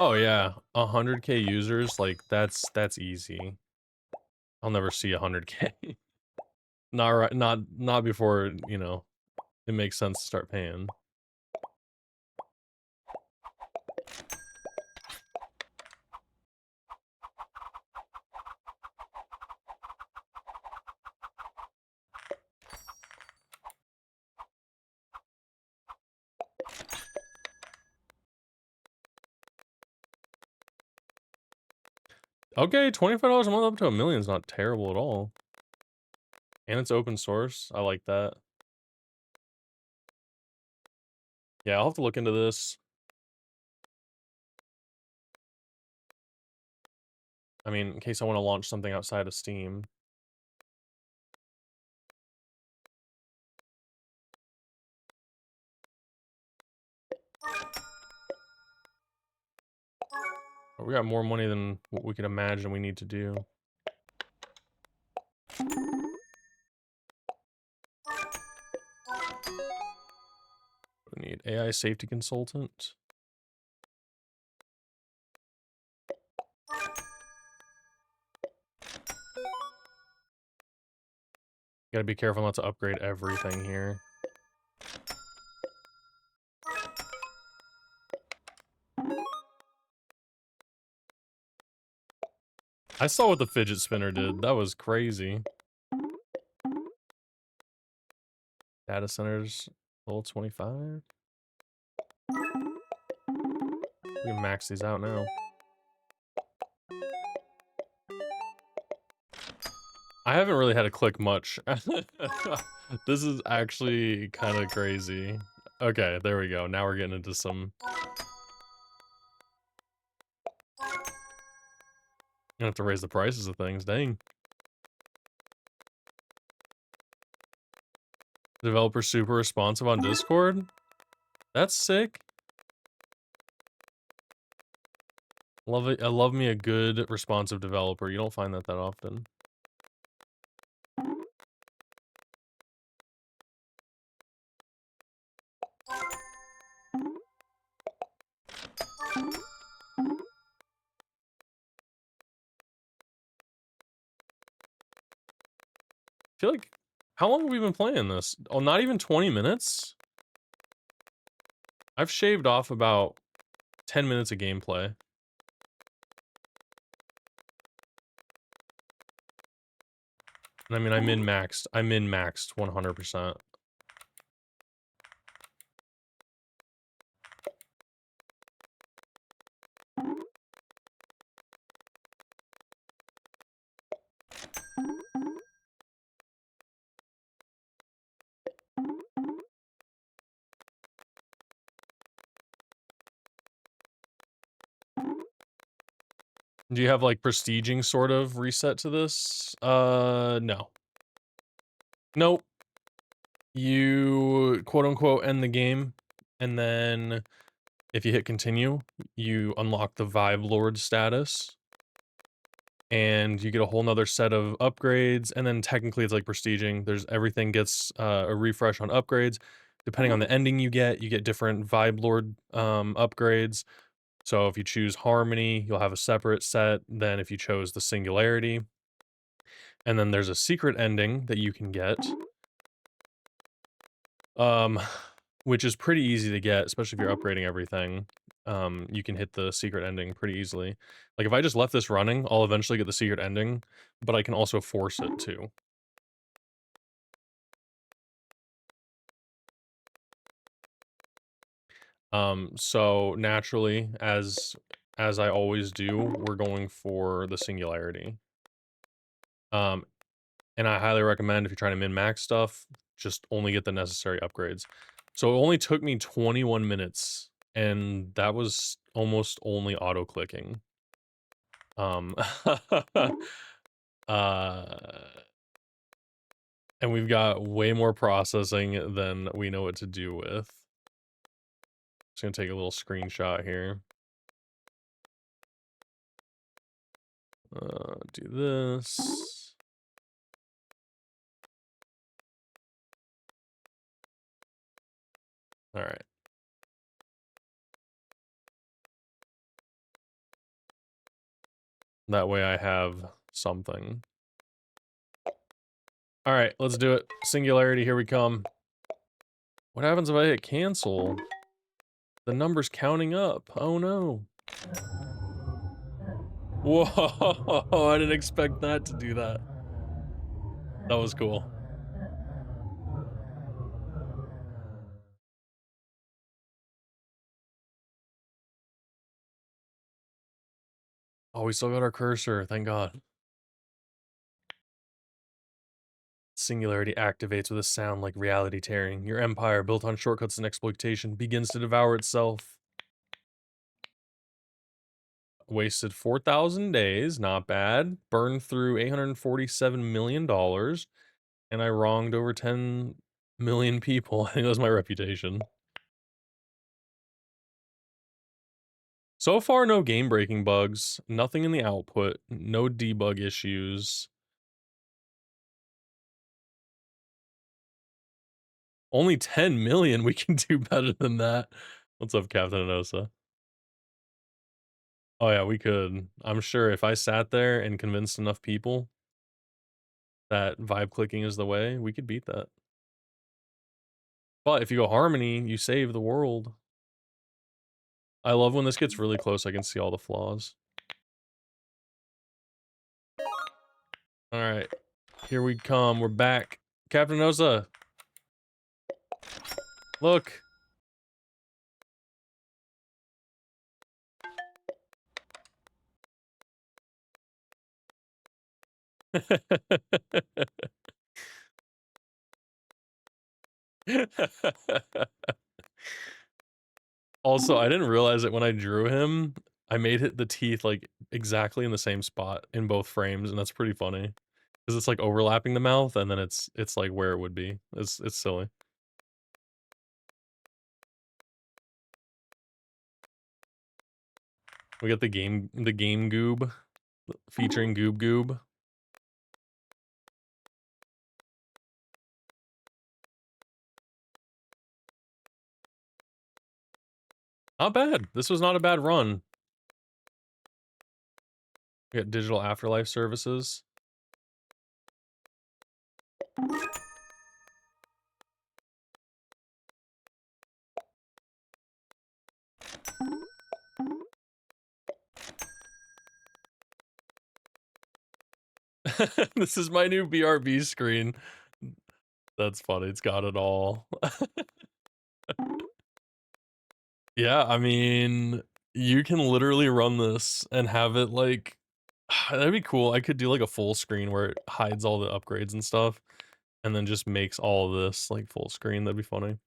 Oh yeah, 100K users, like that's easy. I'll never see 100K. Not right, not before, you know, it makes sense to start paying. Okay, $25 a month up to $1 million is not terrible at all. And it's open source. I like that. Yeah, I'll have to look into this. I mean, in case I want to launch something outside of Steam. But we got more money than what we could imagine we need to do. We need AI safety consultant. Gotta be careful not to upgrade everything here. I saw what the fidget spinner did. That was crazy. Data centers, level 25. We can max these out now. I haven't really had to click much. This is actually kind of crazy. Okay, there we go. Now we're getting into some... You have to raise the prices of things, dang. Developer super responsive on Discord? That's sick. Love it. I love me a good responsive developer. You don't find that often. I feel like, how long have we been playing this? Oh, not even 20 minutes? I've shaved off about 10 minutes of gameplay. And I mean, I min-maxed 100%. Do you have like prestiging sort of reset to this? No. Nope. You quote unquote end the game, and then if you hit continue, you unlock the Vibe Lord status, and you get a whole nother set of upgrades, and then technically it's like prestiging. There's everything gets a refresh on upgrades. Depending on the ending you get different Vibe Lord upgrades. So if you choose Harmony, you'll have a separate set than if you chose the Singularity. And then there's a secret ending that you can get. Which is pretty easy to get, especially if you're upgrading everything. You can hit the secret ending pretty easily. Like if I just left this running, I'll eventually get the secret ending, but I can also force it too. So naturally, as I always do, we're going for the Singularity. And I highly recommend if you're trying to min-max stuff, just only get the necessary upgrades. So it only took me 21 minutes, and that was almost only auto-clicking. Uh, And we've got way more processing than we know what to do with. Just gonna take a little screenshot here. Do this. All right. That way I have something. All right, let's do it. Singularity, here we come. What happens if I hit cancel? The number's counting up. Oh no. Whoa, I didn't expect that to do that. That was cool. Oh, we still got our cursor, thank God. Singularity activates with a sound like reality tearing. Your empire, built on shortcuts and exploitation, begins to devour itself. Wasted 4,000 days, not bad. Burned through $847 million. And I wronged over 10 million people. I think that was my reputation. So far, no game-breaking bugs. Nothing in the output. No debug issues. Only 10 million, we can do better than that. What's up, Captain Anosa? Oh yeah, we could. I'm sure if I sat there and convinced enough people that vibe clicking is the way, we could beat that. But if you go harmony, you save the world. I love when this gets really close, I can see all the flaws. Alright, here we come, we're back. Captain Anosa! Look! Also, I didn't realize it when I drew him. I made it the teeth like exactly in the same spot in both frames, and that's pretty funny. Because it's like overlapping the mouth, and then it's like where it would be. It's silly. We got the game goob featuring Goob Goob. Not bad. This was not a bad run. We got digital afterlife services. This is my new BRB screen. That's funny. It's got it all. Yeah, I mean, you can literally run this and have it like that'd be cool. I could do like a full screen where it hides all the upgrades and stuff and then just makes all of this like full screen. That'd be funny.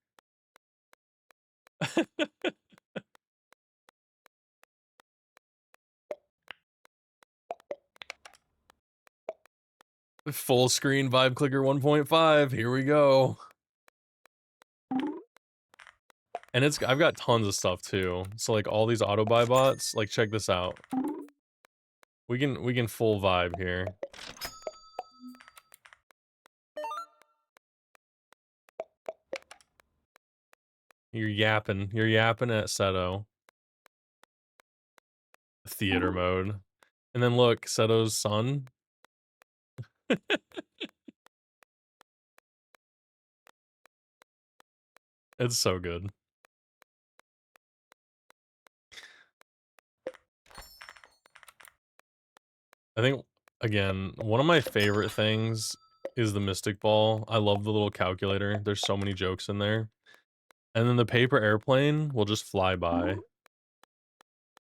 Full screen Vibe Clicker 1.5. Here we go. And I've got tons of stuff too. So like all these auto buy bots, like check this out. We can full vibe here. You're yapping at Seto. Theater mode. And then look, Seto's son. It's so good. I think, again, one of my favorite things is the Mystic Ball. I love the little calculator. There's so many jokes in there. And then the paper airplane will just fly by.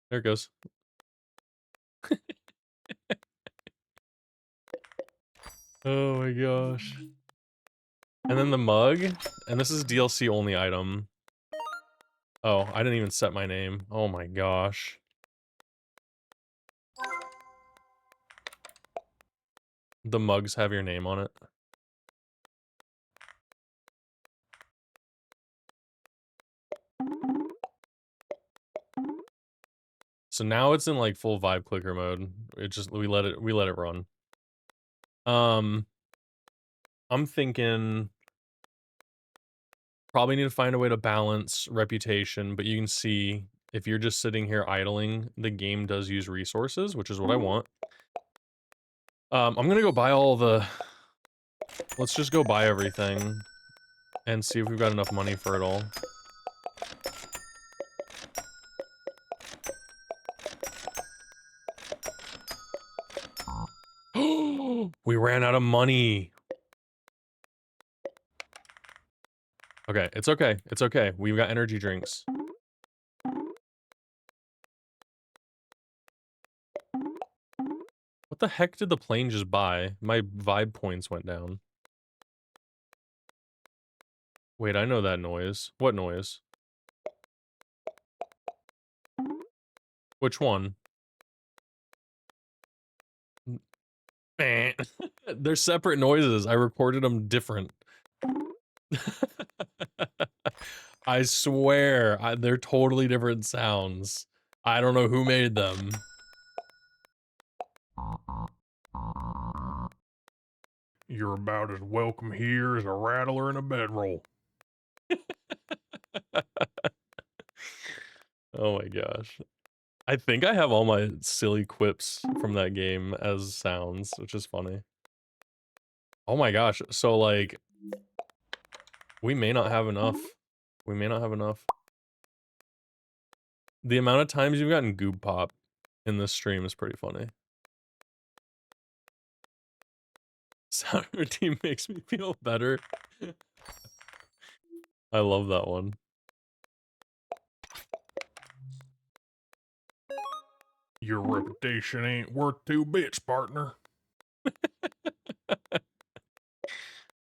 There it goes. Oh my gosh. And then the mug, and this is DLC only item. Oh, I didn't even set my name. Oh my gosh. The mugs have your name on it. So now it's in like full vibe clicker mode. It just we let it run. I'm thinking probably need to find a way to balance reputation, but you can see if you're just sitting here idling, the game does use resources, which is what I want. I'm gonna go buy all the... Let's just go buy everything and see if we've got enough money for it all. We ran out of money. Okay, it's okay. It's okay. We've got energy drinks. What the heck did the plane just buy? My vibe points went down. Wait, I know that noise. What noise? Which one? They're separate noises. I recorded them different. I swear, they're totally different sounds. I don't know who made them. You're about as welcome here as a rattler in a bedroll. Oh my gosh. I think I have all my silly quips from that game as sounds, which is funny. Oh my gosh, so like, we may not have enough. We may not have enough. The amount of times you've gotten Goob Pop in this stream is pretty funny. Sound routine makes me feel better. I love that one. Your reputation ain't worth 2 bits, partner.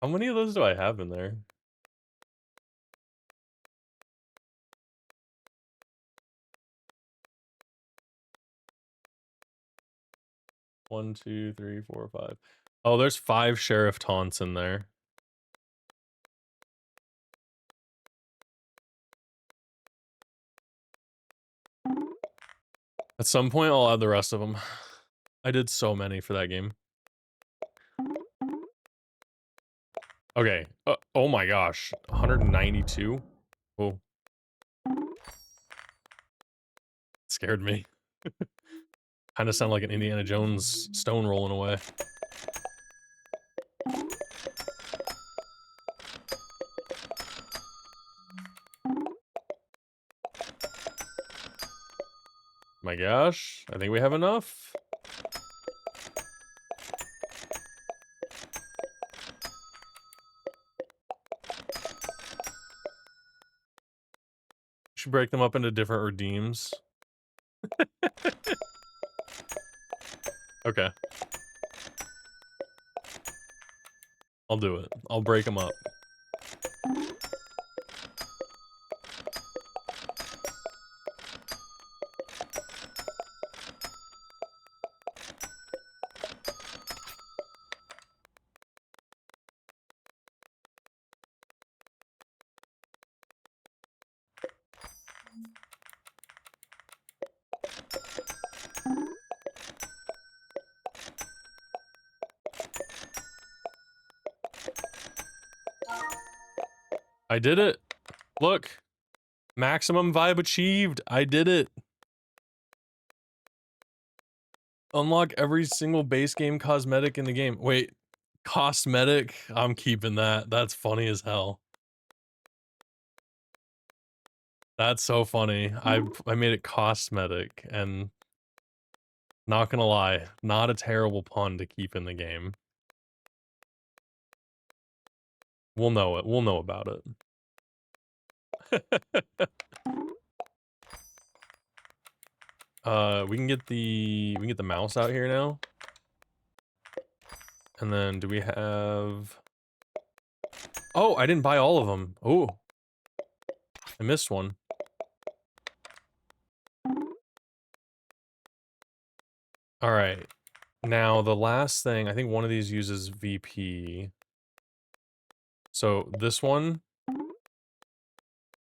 How many of those do I have in there? One, two, three, four, five. Oh, there's 5 sheriff taunts in there. At some point, I'll add the rest of them. I did so many for that game. Okay. Oh my gosh. 192? Oh. Scared me. Kind of sound like an Indiana Jones stone rolling away. My gosh. I think we have enough. Should break them up into different redeems. Okay. I'll do it. I'll break them up. I did it. Look. Maximum vibe achieved. I did it. Unlock every single base game cosmetic in the game. Wait, cosmetic? I'm keeping that. That's funny as hell. That's so funny. I made it cosmetic, and not gonna lie, not a terrible pun to keep in the game. We'll know it. We'll know about it. We can get the mouse out here now. And then do we have... Oh, I didn't buy all of them. Oh. I missed one. All right. Now, the last thing, I think one of these uses VP. So this one,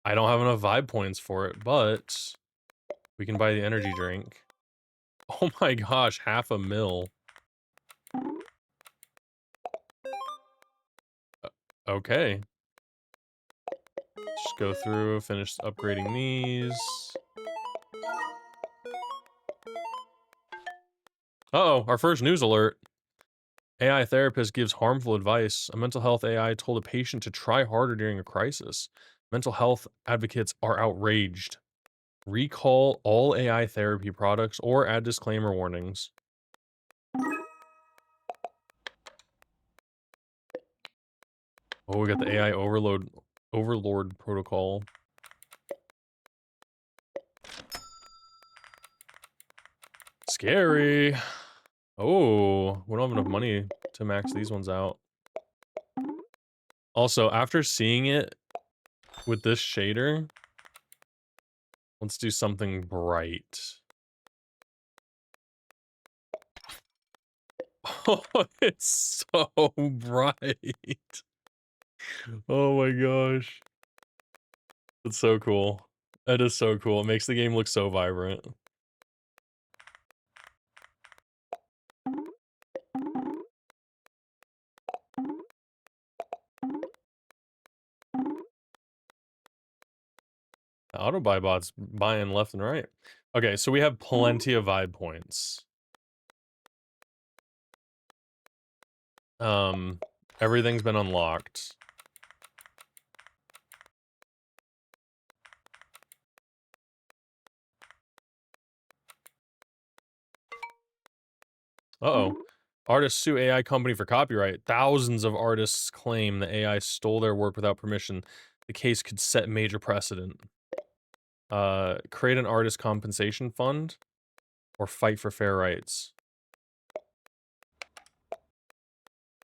I don't have enough vibe points for it, but We can buy the energy drink. Oh my gosh, $500,000. Okay. Just go through, finish upgrading these. Uh-oh, our first news alert. AI therapist gives harmful advice. A mental health AI told a patient to try harder during a crisis. Mental health advocates are outraged. Recall all AI therapy products or add disclaimer warnings. Oh, we got the AI overlord protocol. Scary. Oh, we don't have enough money to max these ones out. Also, after seeing it with this shader, let's do something bright. Oh, it's so bright. Oh my gosh. It's so cool. That is so cool. It makes the game look so vibrant. The auto buy bot's buying left and right. Okay, so we have plenty of vibe points. Everything's been unlocked. Uh-oh. Artists sue AI company for copyright. Thousands of artists claim the AI stole their work without permission. The case could set major precedent. Create an artist compensation fund or fight for fair rights.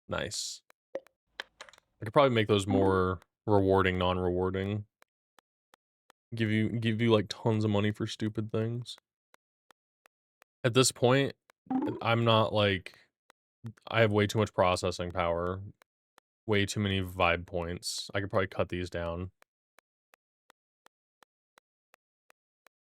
Nice. I could probably make those more rewarding, non-rewarding. Give you like tons of money for stupid things. At this point, I'm not like I have way too much processing power. Way too many vibe points. I could probably cut these down.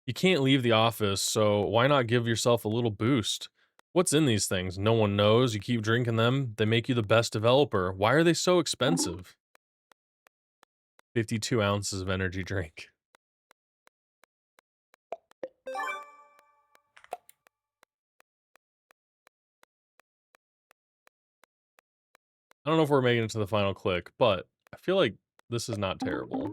You can't leave the office, so why not give yourself a little boost? What's in these things? No one knows. You keep drinking them. They make you the best developer. Why are they so expensive? 52 ounces of energy drink. I don't know if we're making it to the final click, but I feel like this is not terrible.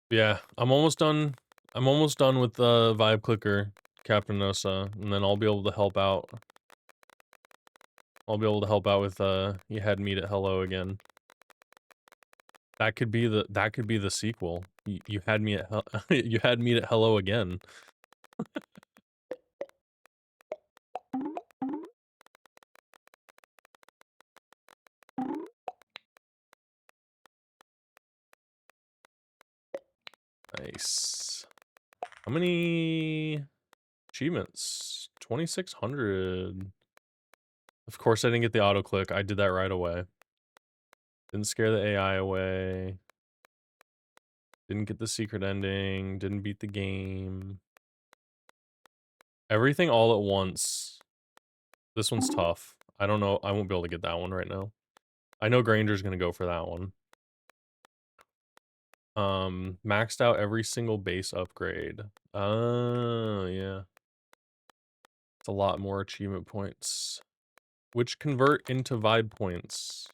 Yeah, I'm almost done. I'm almost done with the vibe clicker, Captain Nosa, and then I'll be able to help out. I'll be able to help out with you had meet at hello again. That could be the sequel. You had me at you had me at hello again. Nice. How many achievements? 2,600. Of course I didn't get the auto click. I did that right away. Didn't scare the AI away. Didn't get the secret ending. Didn't beat the game. Everything all at once. This one's tough. I don't know. I won't be able to get that one right now. I know Granger's gonna go for that one. Maxed out every single base upgrade. Oh, yeah. It's a lot more achievement points. Which convert into vibe points.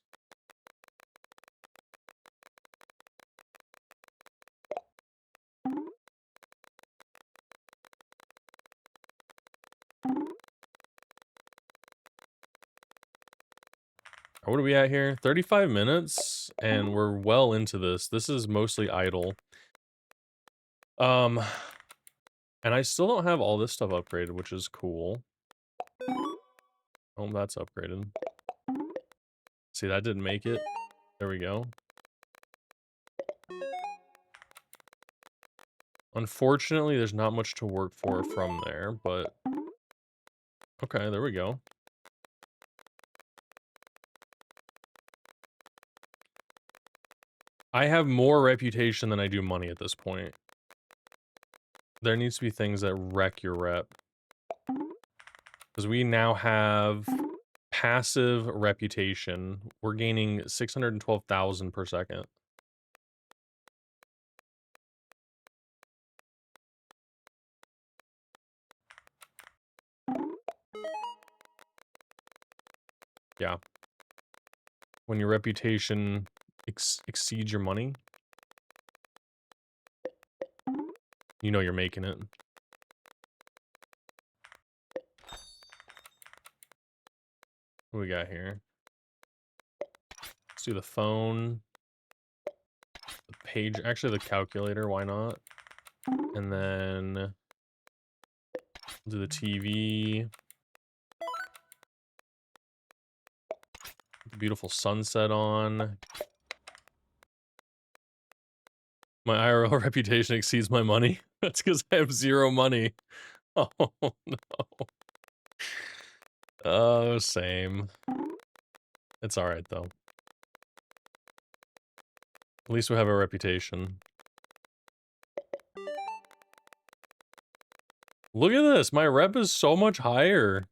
What are we at here? 35 minutes, and we're well into this. This is mostly idle. And I still don't have all this stuff upgraded, which is cool. Oh, that's upgraded. See, that didn't make it. There we go. Unfortunately, there's not much to work for from there, but okay, there we go. I have more reputation than I do money at this point. There needs to be things that wreck your rep. Because we now have passive reputation. We're gaining 612,000 per second. Yeah. When your reputation exceeds your money, you know you're making it. What we got here? Let's do the phone. The page, actually the calculator, why not? And then do the TV. The beautiful sunset on. My IRL reputation exceeds my money. That's because I have 0 money. Oh no. Oh, same. It's alright though. At least we have a reputation. Look at this, my rep is so much higher.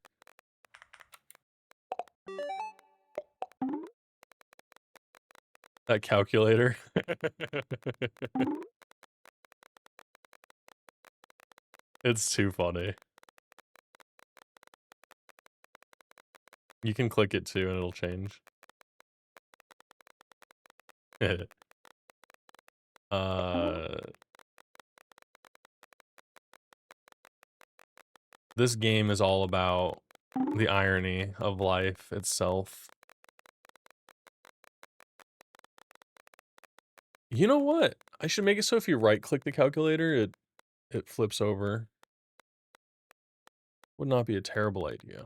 That calculator. It's too funny. You can click it too and it'll change. This game is all about the irony of life itself. You know what? I should make it so if you right-click the calculator, it flips over. Would not be a terrible idea.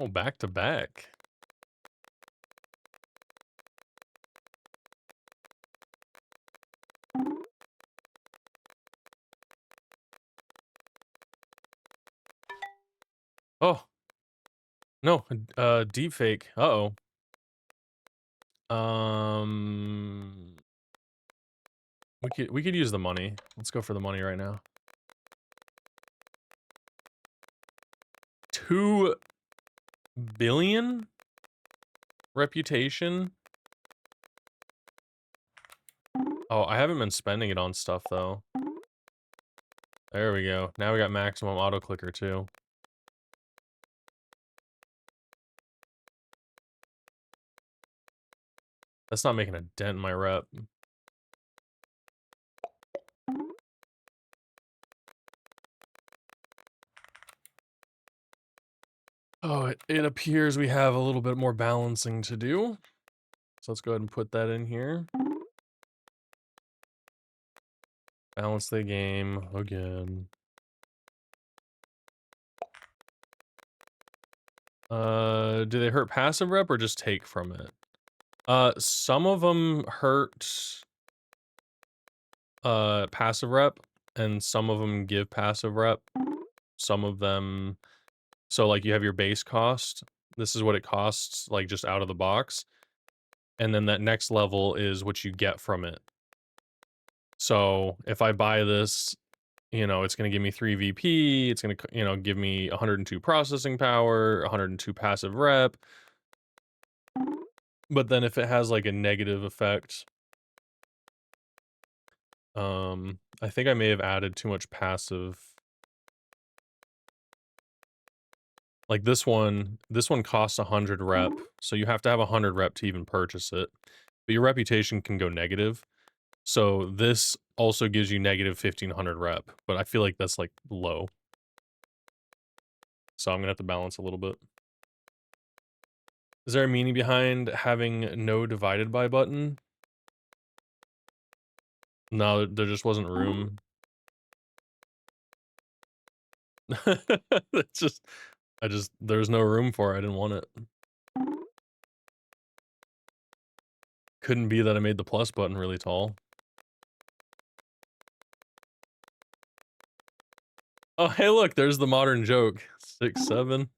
Oh, back to back. Oh. No, deepfake. Uh-oh. We could use the money. Let's go for the money right now. 2 billion reputation. Oh, I haven't been spending it on stuff though. There we go. Now we got maximum auto clicker too. That's not making a dent in my rep. Oh, it appears we have a little bit more balancing to do. So let's go ahead and put that in here. Balance the game again. Do they hurt passive rep or just take from it? Some of them hurt passive rep, and some of them give passive rep. Some of them, so like you have your base cost. This is what it costs, like just out of the box. And then that next level is what you get from it. So if I buy this, you know, it's going to give me 3 VP, it's going to, you know, give me 102 processing power, 102 passive rep. But then if it has like a negative effect, I think I may have added too much passive. Like this one costs 100 rep, so you have to have 100 rep to even purchase it. But your reputation can go negative. So this also gives you negative 1500 rep, but I feel like that's like low. So I'm gonna have to balance a little bit. Is there a meaning behind having no divided by button? No, there just wasn't room. It's just there's no room for it, I didn't want it. Couldn't be that I made the plus button really tall. Oh, hey, look, there's the modern joke. 6, 7.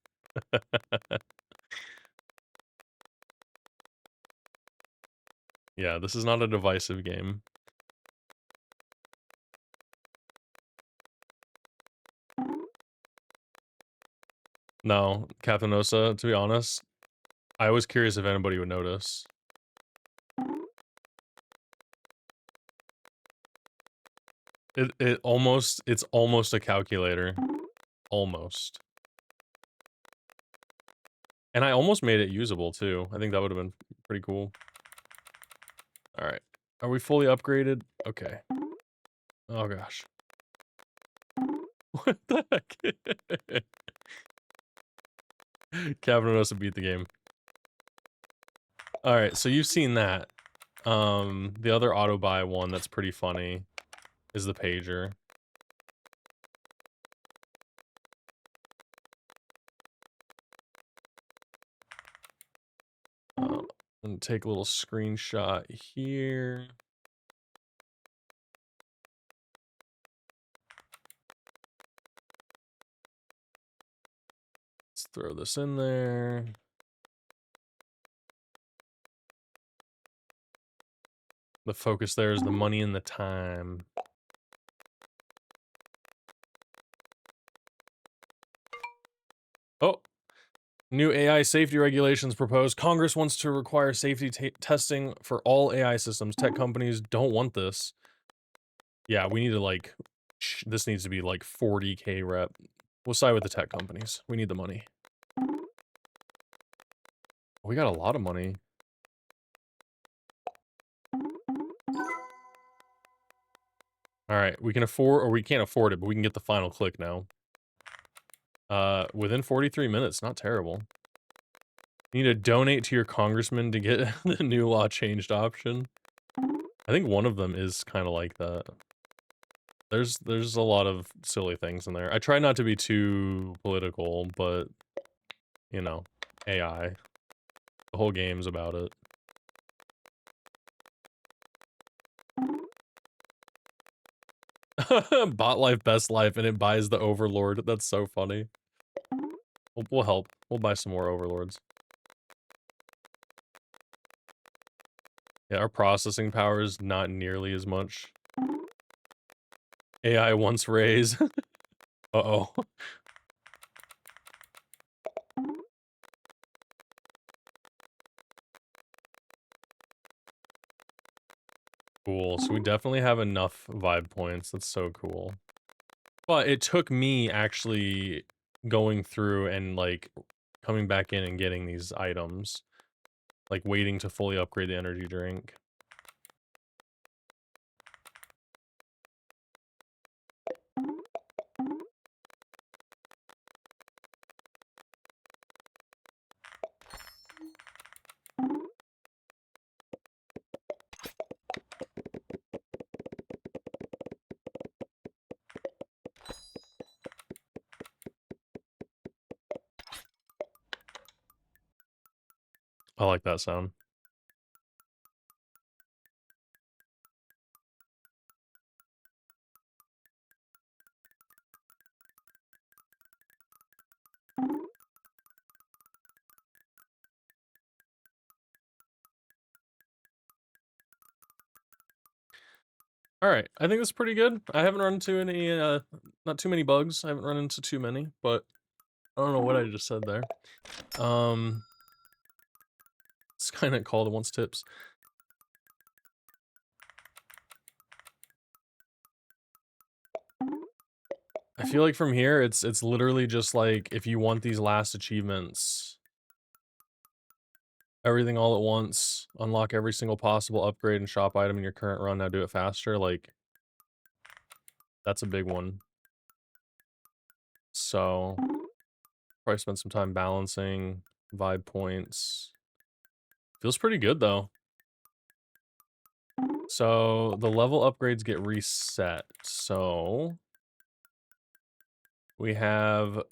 Yeah, this is not a divisive game. No, Captain Osa, to be honest, I was curious if anybody would notice. It's almost a calculator. Almost. And I almost made it usable too. I think that would have been pretty cool. All right. Are we fully upgraded? Okay. Oh gosh. What the heck? Captain Osa beat the game. All right, so you've seen that. The other auto buy one that's pretty funny is the pager. And take a little screenshot here. Let's throw this in there. The focus there is the money and the time. Oh, new AI safety regulations proposed. Congress wants to require safety testing for all AI systems. Tech companies don't want this. Yeah, we need to like, this needs to be like 40K rep. We'll side with the tech companies. We need the money. We got a lot of money. All right, we can afford, or we can't afford it, but we can get the final click now. Within 43 minutes, not terrible. You need to donate to your congressman to get the new law changed option. I think one of them is kind of like that. There's a lot of silly things in there. I try not to be too political, but you know, AI. The whole game's about it. Bot life, best life, and it buys the overlord. That's so funny. We'll help. We'll buy some more overlords. Yeah, our processing power is not nearly as much. AI wants raise. Uh-oh. Cool, so we definitely have enough vibe points. That's so cool. But it took me actually going through and, like, coming back in and getting these items. Like, waiting to fully upgrade the energy drink. I like that sound. Alright, I think that's pretty good. I haven't run into any, not too many bugs. I haven't run into too many, but I don't know what I just said there. It's kind of called wants tips. I feel like from here, it's literally just like, if you want these last achievements, everything all at once, unlock every single possible upgrade and shop item in your current run, now do it faster, like, that's a big one. So, probably spend some time balancing, vibe points. Feels pretty good, though. So the level upgrades get reset. So we have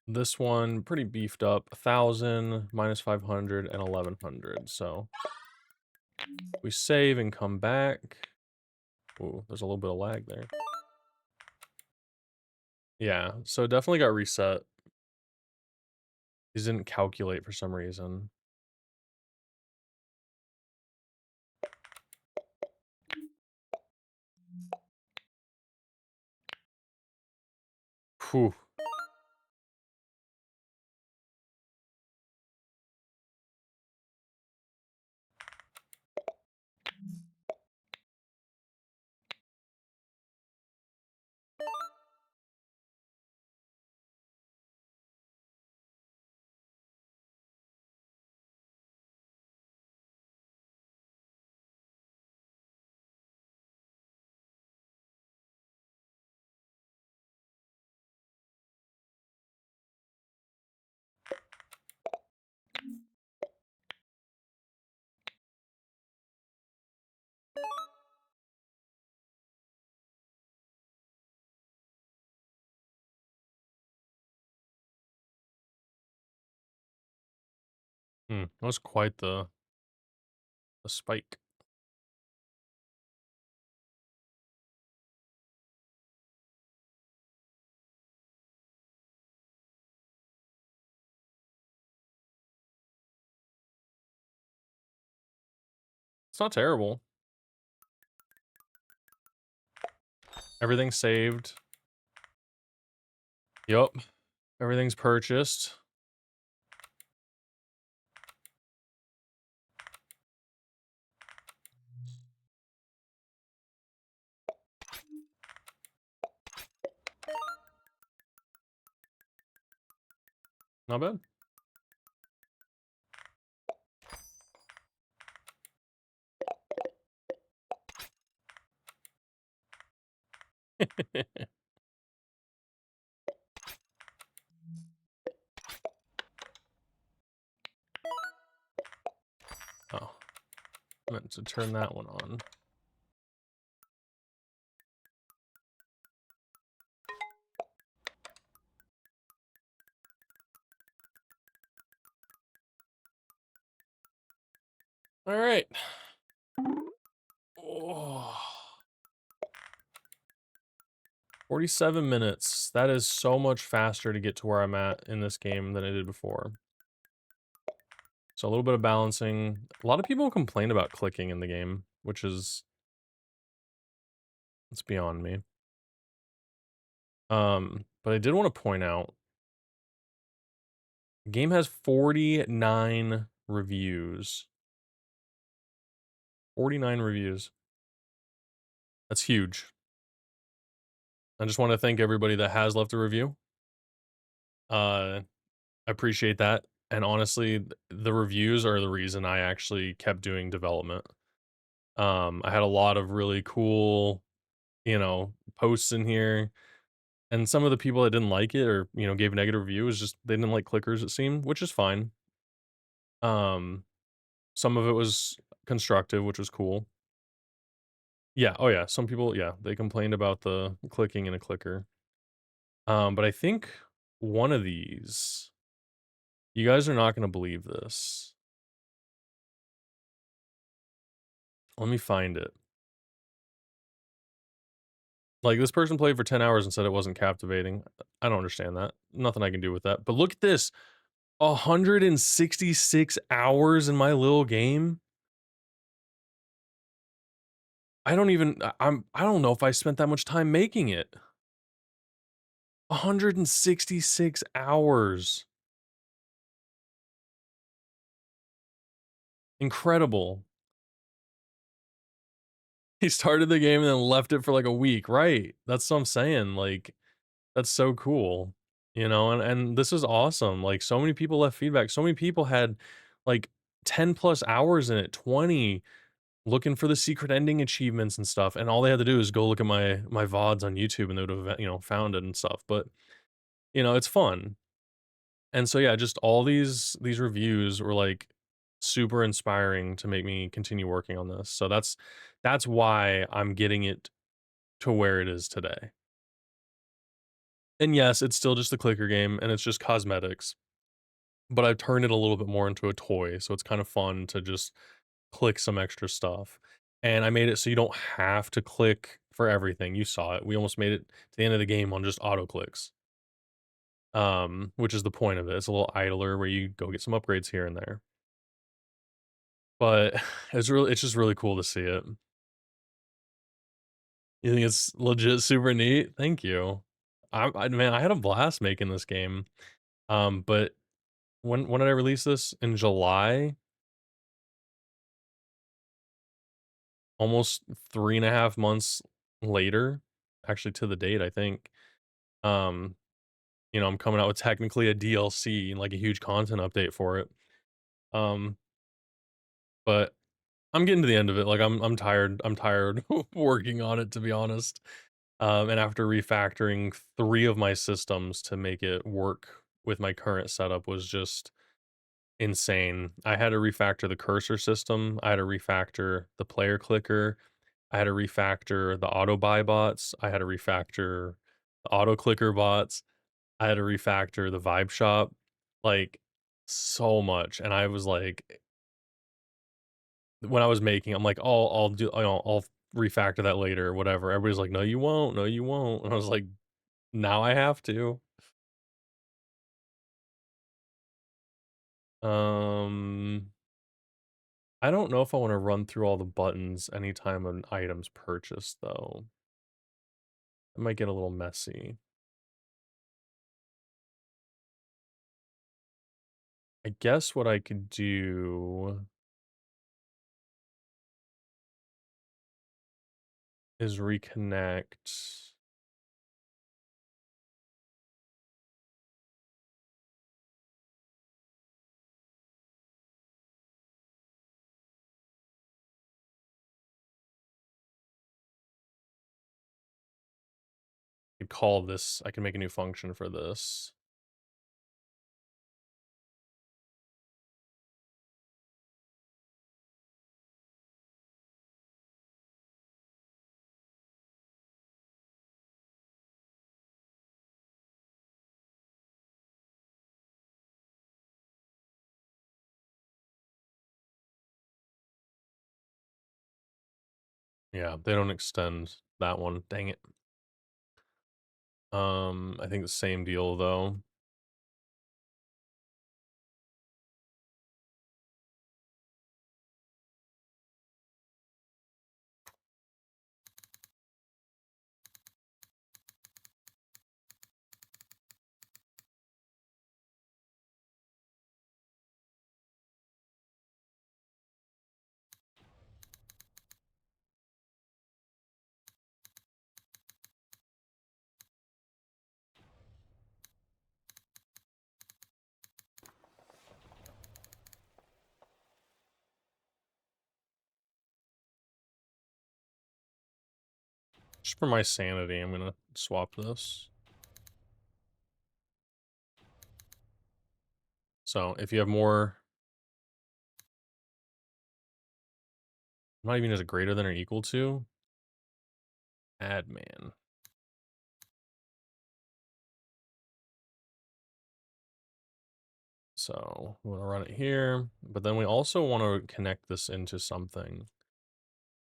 this one pretty beefed up, 1,000, minus 500, and 1,100. So we save and come back. Ooh, there's a little bit of lag there. Yeah, so it definitely got reset. These didn't calculate for some reason. Whew. That was quite the spike. It's not terrible. Everything's saved. Yup. Everything's purchased. Not bad. Oh, I meant to turn that one on. All right. Oh. 47 minutes. That is so much faster to get to where I'm at in this game than I did before. So a little bit of balancing. A lot of people complain about clicking in the game, which is, it's beyond me. But I did want to point out, the game has 49 reviews. 49 reviews. That's huge. I just want to thank everybody that has left a review. I appreciate that. And honestly, the reviews are the reason I actually kept doing development. I had a lot of really cool, posts in here. And some of the people that didn't like it or, gave a negative review is just they didn't like clickers, it seemed, which is fine. Some of it was constructive, which was cool. Yeah, oh yeah, some people, yeah, they complained about the clicking in a clicker. But I think one of these, you guys are not gonna believe this. Let me find it. Like, this person played for 10 hours and said it wasn't captivating. I don't understand that. Nothing I can do with that. But look at this. 166 hours in my little game. I don't even I don't know if I spent that much time making it. 166 hours. Incredible. He started the game and then left it for like a week, right? That's what I'm saying, like, that's so cool, and this is awesome, like, so many people left feedback, so many people had, like, 10 plus hours in it, 20, looking for the secret ending achievements and stuff, and all they had to do is go look at my VODs on YouTube and they would have, found it and stuff, but, it's fun. And so, yeah, just all these reviews were, like, super inspiring to make me continue working on this. So that's why I'm getting it to where it is today. And yes, it's still just a clicker game and it's just cosmetics, but I've turned it a little bit more into a toy. So it's kind of fun to just click some extra stuff. And I made it so you don't have to click for everything. You saw it. We almost made it to the end of the game on just auto clicks. Which is the point of it. It's a little idler where you go get some upgrades here and there. But it's just really cool to see it. You think it's legit super neat? Thank you. Man, I had a blast making this game. But when did I release this? In July, almost 3.5 months later, actually to the date, I think. Um, I'm coming out with technically a DLC, like a huge content update for it. Um, but I'm getting to the end of it. Like I'm tired. I'm tired working on it, to be honest. And after refactoring 3 of my systems to make it work with my current setup was just insane. I had to refactor the cursor system, I had to refactor the player clicker, I had to refactor the auto buy bots, I had to refactor the auto clicker bots, I had to refactor the vibe shop, like, so much, and I was like when I was making, I'm like, "Oh, I'll refactor that later or whatever." Everybody's like, "No, you won't. No, you won't." And I was like, "Now I have to." Um, I don't know if I wanna run through all the buttons anytime an item's purchased, though. It might get a little messy. I guess what I could do is reconnect. I could call this I can make a new function for this. Yeah, they don't extend that one. Dang it. I think the same deal, though. Just for my sanity, I'm gonna swap this. So, if you have more not even is it greater than or equal to? Add man. So, we wanna run it here, but then we also wanna connect this into something.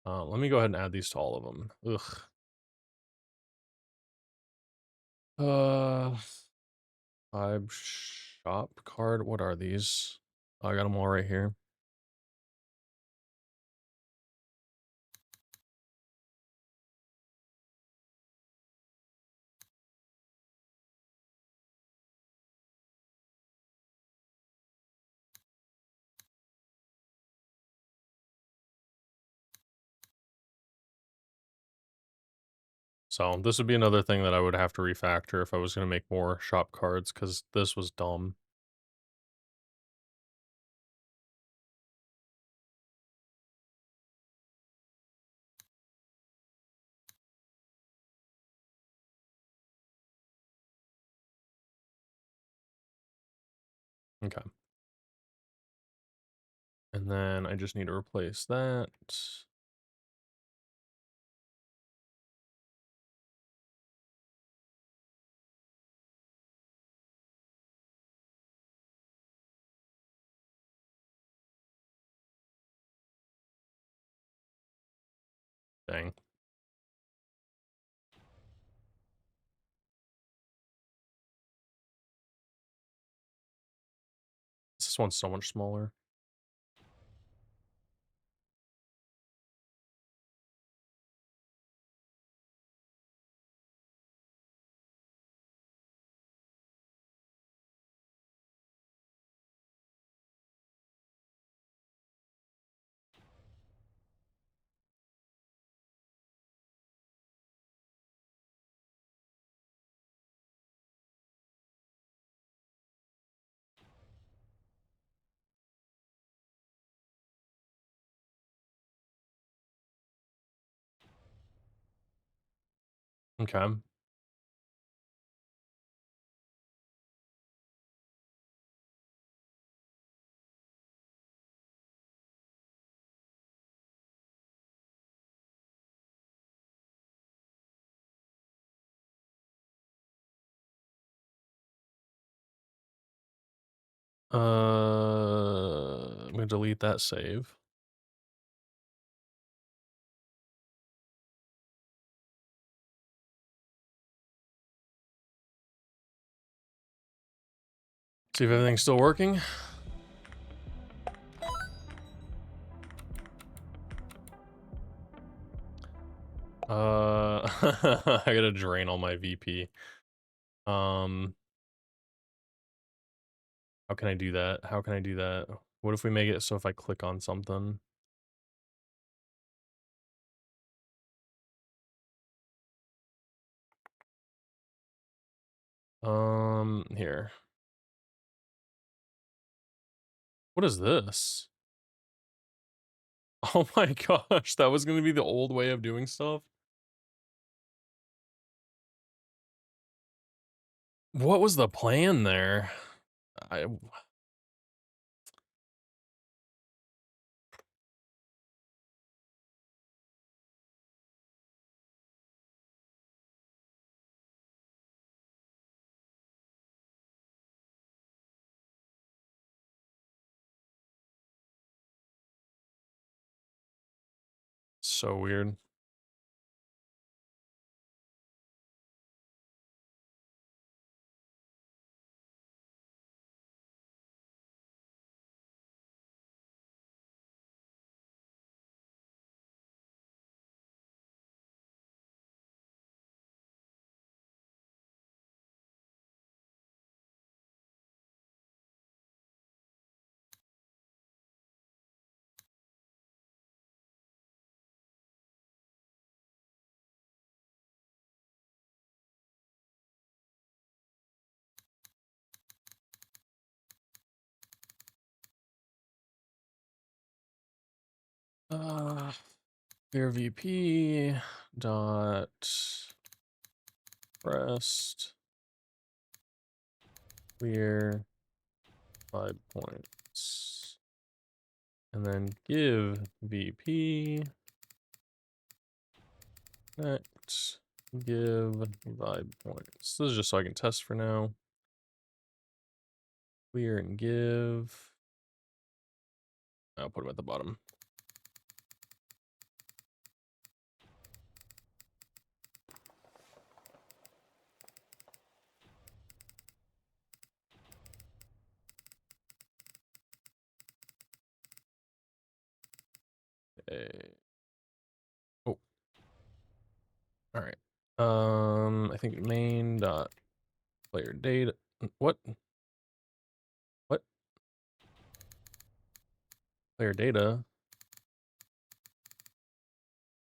Let me go ahead and add these to all of them. Ugh. Uh, vibe shop card. What are these? Oh, I got them all right here. So this would be another thing that I would have to refactor if I was going to make more shop cards because this was dumb. Okay. And then I just need to replace that. Dang. This one's so much smaller. Okay. I'm gonna delete that save. See if everything's still working. I gotta drain all my VP. How can I do that? How can I do that? What if we make it so if I click on something? Here. What is this? Oh my gosh, that was gonna be the old way of doing stuff? What was the plan there? I so weird. Clear VP dot rest clear 5 points. And then give VP next give vibe points. This is just so I can test for now. Clear and give. I'll put them at the bottom. Okay. Oh, all right. I think main dot player data. What? What? Player data.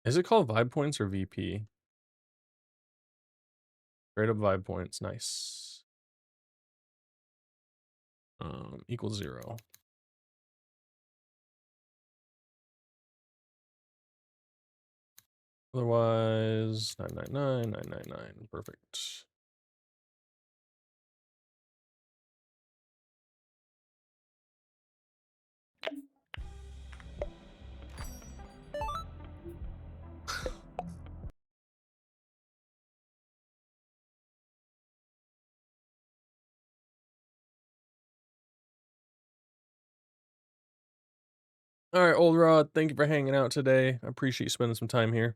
Is it called vibe points or VP? Straight up vibe points. Nice. Equals 0. Otherwise, 999, 999. Perfect. All right, old Rod, thank you for hanging out today. I appreciate you spending some time here.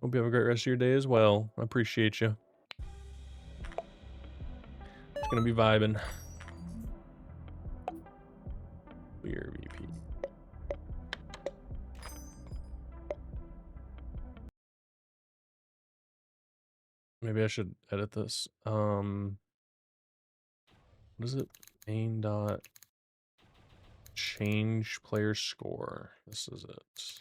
Hope you have a great rest of your day as well. I appreciate you. Just gonna be vibing. Clear VP. Maybe I should edit this. What is it? Main dot change player score. This is it.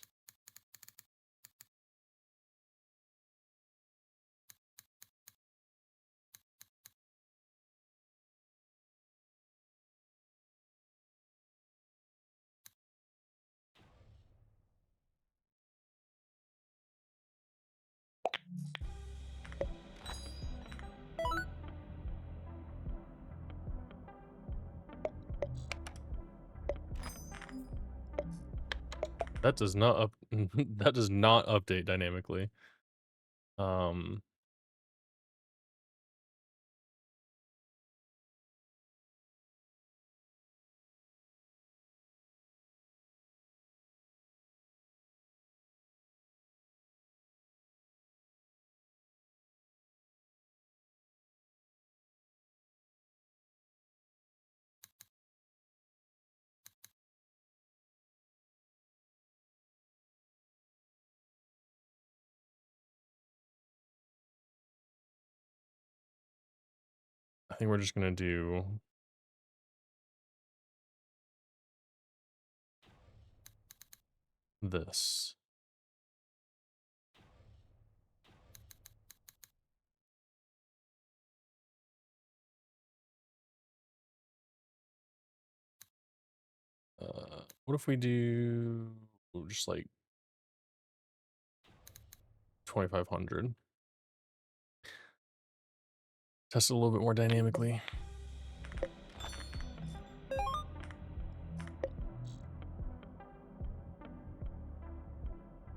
That does not up that does not update dynamically. I think we're just gonna do this. What if we do just like 2500? Test it a little bit more dynamically.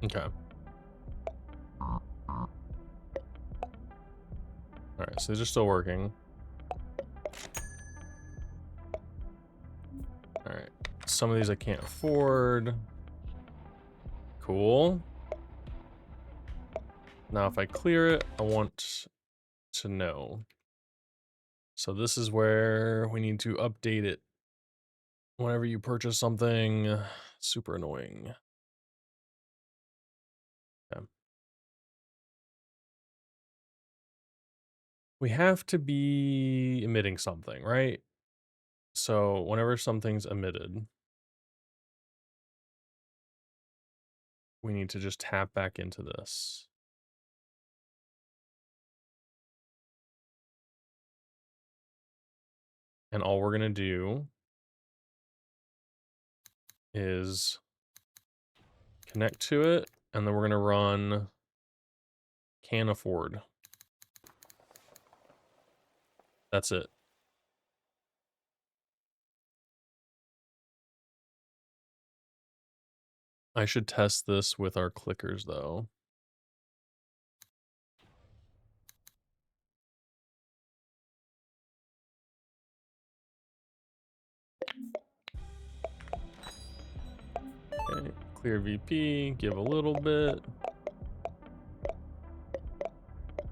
Okay. All right, so these are still working. All right, some of these I can't afford. Cool. Now if I clear it, I want to know. So this is where we need to update it. Whenever you purchase something, super annoying. Okay. We have to be emitting something, right? So whenever something's emitted, we need to just tap back into this. And all we're gonna do is connect to it, and then we're gonna run can afford. That's it. I should test this with our clickers though. Okay, clear VP, give a little bit.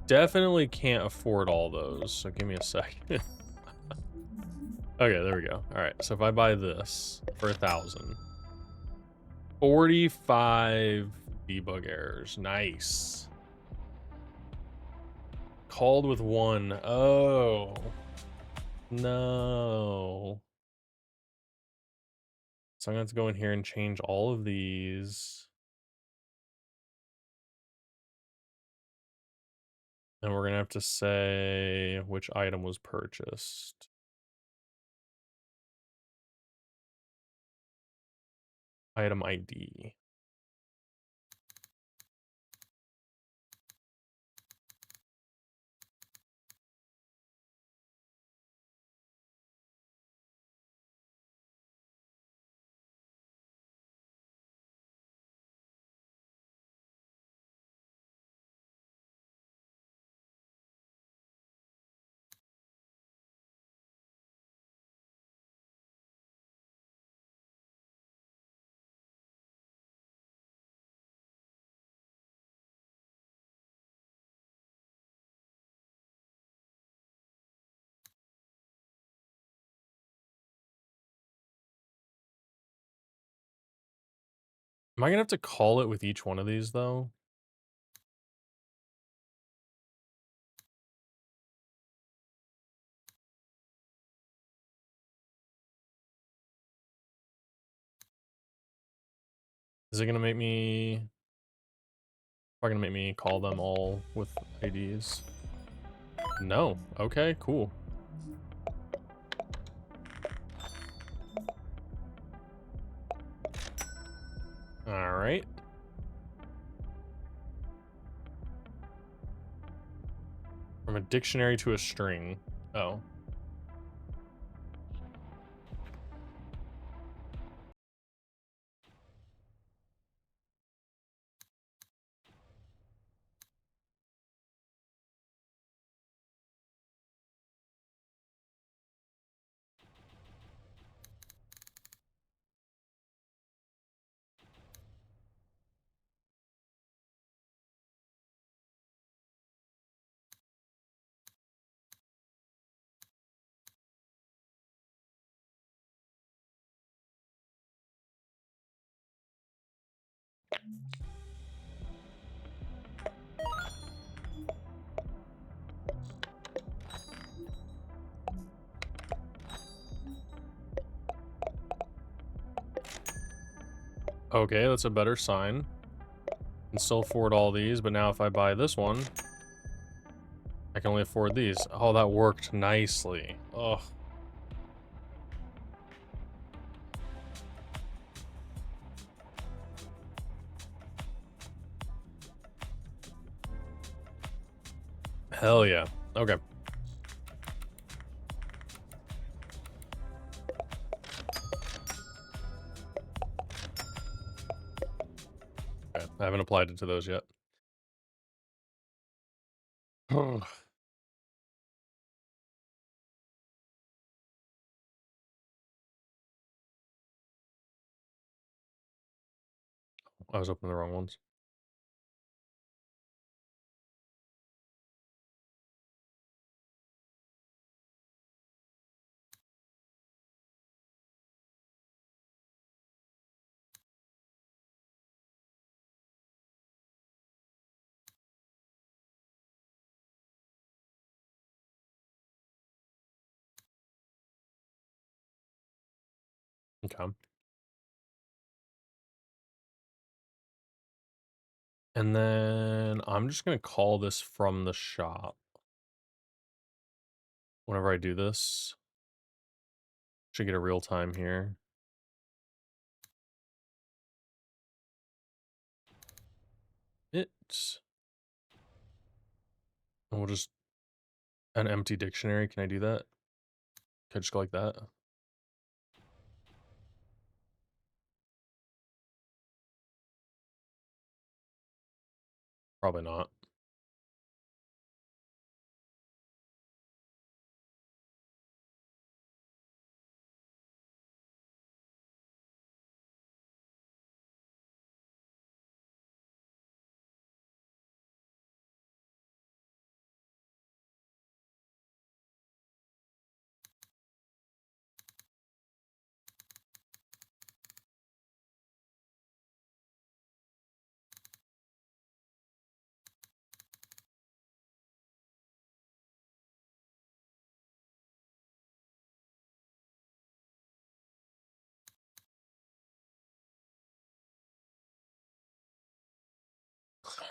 Definitely can't afford all those, so give me a second. Okay, there we go. All right, so if I buy this for 1,000, 45 debug errors. Nice. Called with 1. Oh. No. So I'm gonna have to go in here and change all of these. And we're gonna have to say which item was purchased. Item ID. Am I gonna have to call it with each one of these, though? Is it gonna make me... Probably gonna make me call them all with IDs. No. Okay, cool. Alright. From a dictionary to a string. Oh. Okay, that's a better sign. Can still afford all these, but now if I buy this one, I can only afford these. Oh, that worked nicely. Oh. Hell yeah. Okay. Okay, I haven't applied it to those yet. I was opening the wrong ones. Okay. And then I'm just gonna call this from the shop. Whenever I do this, should get a real time here. It's... And we'll just... An empty dictionary, can I do that? Can I just go like that? Probably not.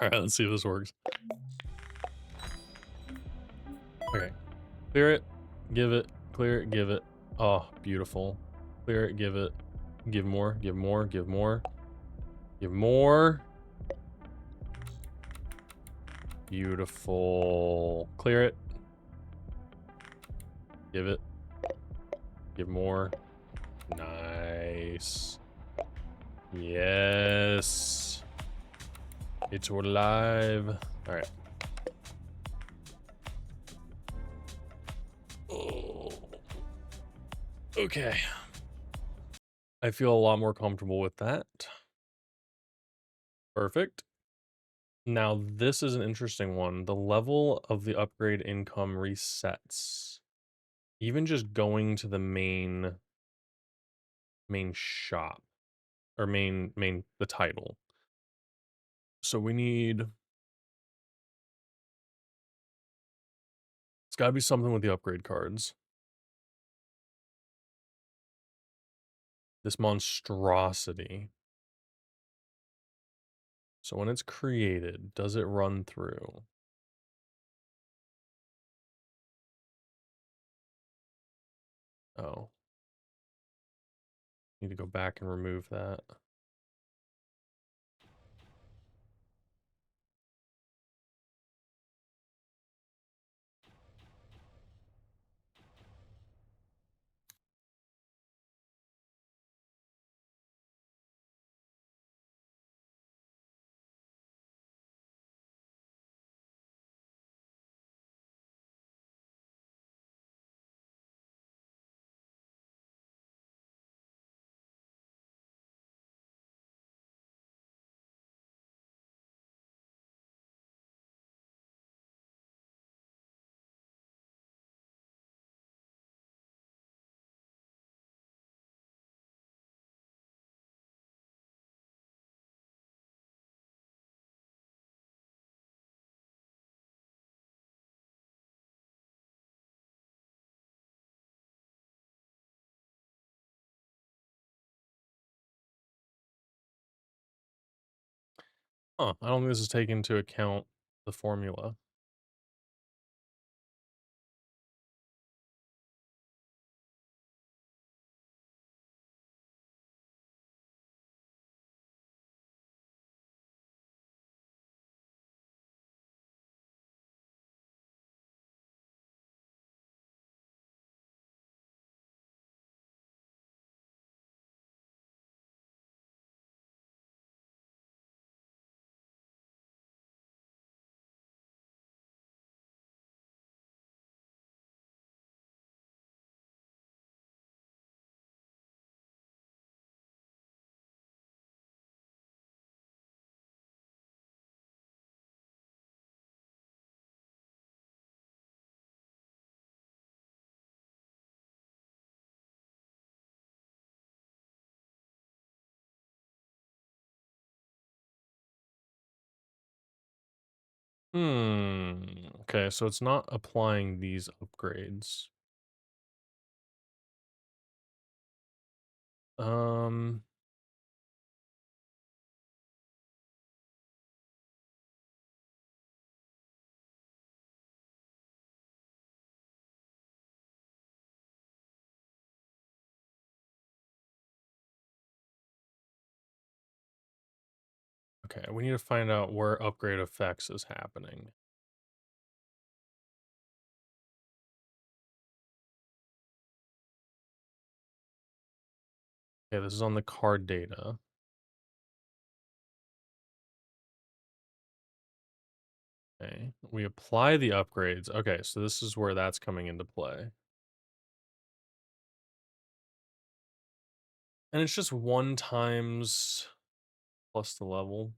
Alright, let's see if this works. Okay. Clear it, give it, clear it, give it. Oh, beautiful. Clear it, give it, give more, give more, give more, give more. Beautiful. Clear it. Give it. Give more. Nice. Yes. It's alive. All right. Oh. Okay. I feel a lot more comfortable with that. Perfect. Now, this is an interesting one. The level of the upgrade income resets. Even just going to the main shop. or main the title. So we need it's gotta be something with the upgrade cards. This monstrosity. So when it's created, does it run through? Oh, need to go back and remove that. Huh, I don't think this is taking into account the formula. Okay, so it's not applying these upgrades. Um, okay, we need to find out where upgrade effects is happening. Okay, this is on the card data. Okay, we apply the upgrades. Okay, so this is where that's coming into play. And it's just 1 times plus the level.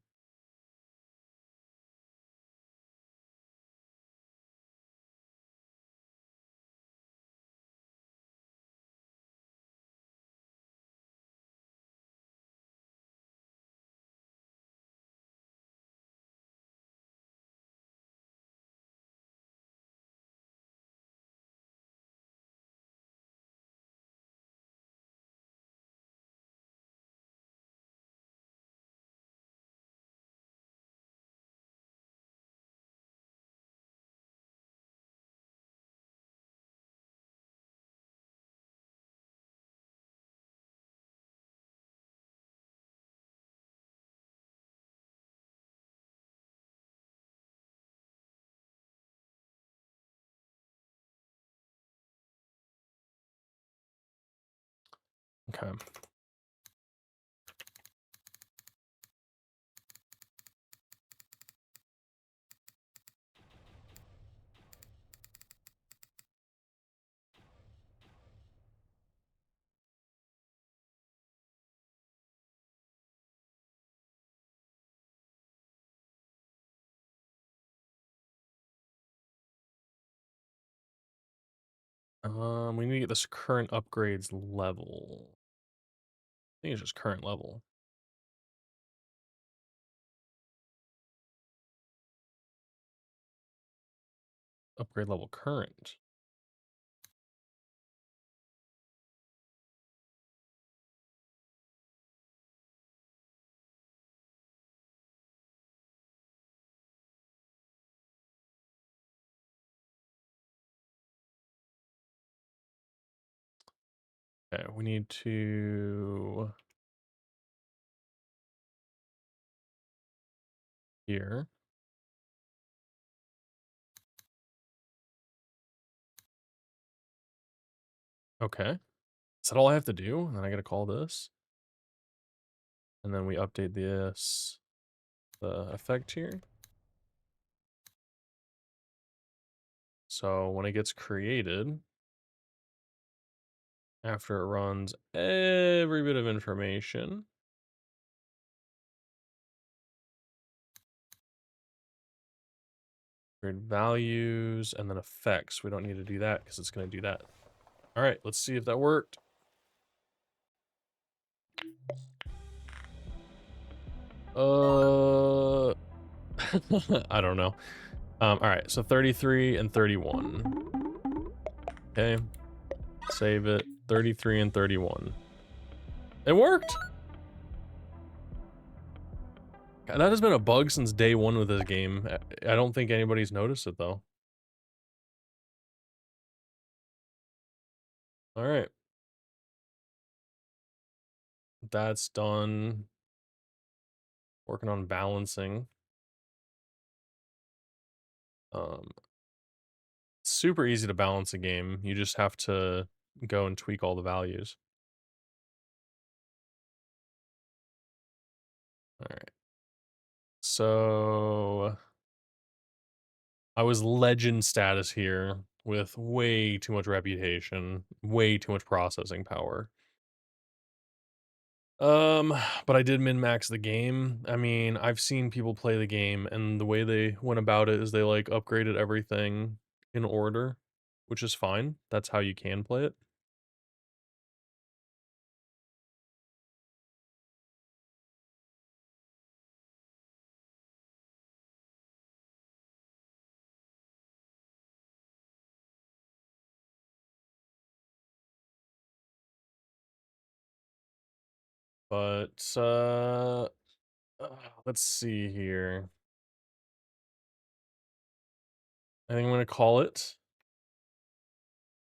Okay. We need to get this current upgrades level. I think it's just current level. upgrade level current. Okay, we need to here. Okay. Is that all I have to do? And then I gotta call this. And then we update this, the effect here. So when it gets created, after it runs every bit of information, create values and then effects. We don't need to do that because it's going to do that. All right, let's see if that worked. I don't know. All right, so 33 and 31. Okay, save it. 33 and 31. It worked. That has been a bug since day one with this game. I don't think anybody's noticed it though. All right, that's done. Working on balancing. Super easy to balance a game. You just have to go and tweak all the values. All right. So I was legend status here with way too much reputation, way too much processing power. But I did min-max the game. I mean, I've seen people play the game and the way they went about it is they like upgraded everything in order, which is fine. That's how you can play it. But let's see here. I think I'm gonna call it.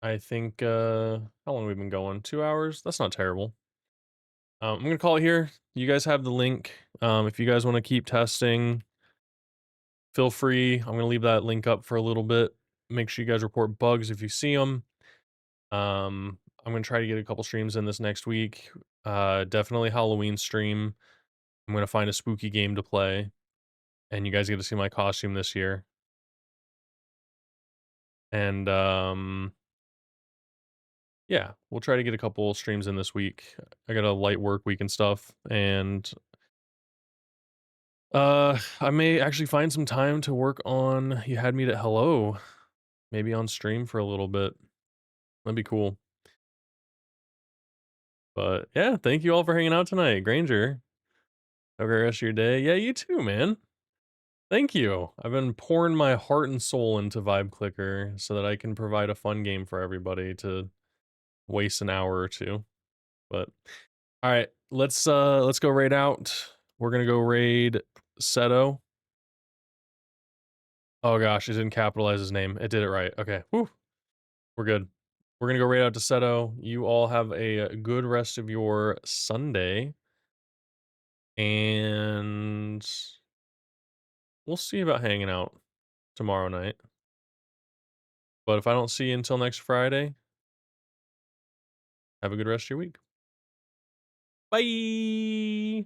I think how long have we been going? 2 hours? That's not terrible. I'm gonna call it here. You guys have the link. If you guys want to keep testing, feel free. I'm gonna leave that link up for a little bit. Make sure you guys report bugs if you see them. I'm gonna try to get a couple streams in this next week. Definitely Halloween stream. I'm gonna find a spooky game to play, and you guys get to see my costume this year. And yeah, we'll try to get a couple streams in this week. I got a light work week and stuff, and I may actually find some time to work on You Had Me at Hello, maybe on stream for a little bit. That'd be cool. But yeah, thank you all for hanging out tonight, Granger. Have a great rest of your day. Yeah, you too, man. Thank you. I've been pouring my heart and soul into Vibe Clicker so that I can provide a fun game for everybody to waste an hour or two. But all right, let's go raid out. We're gonna go raid Seto. Oh gosh, it didn't capitalize his name. It did it right. Okay. Whew. We're good. We're gonna go raid out to Seto. You all have a good rest of your Sunday. And we'll see about hanging out tomorrow night. But if I don't see you until next Friday, have a good rest of your week. Bye.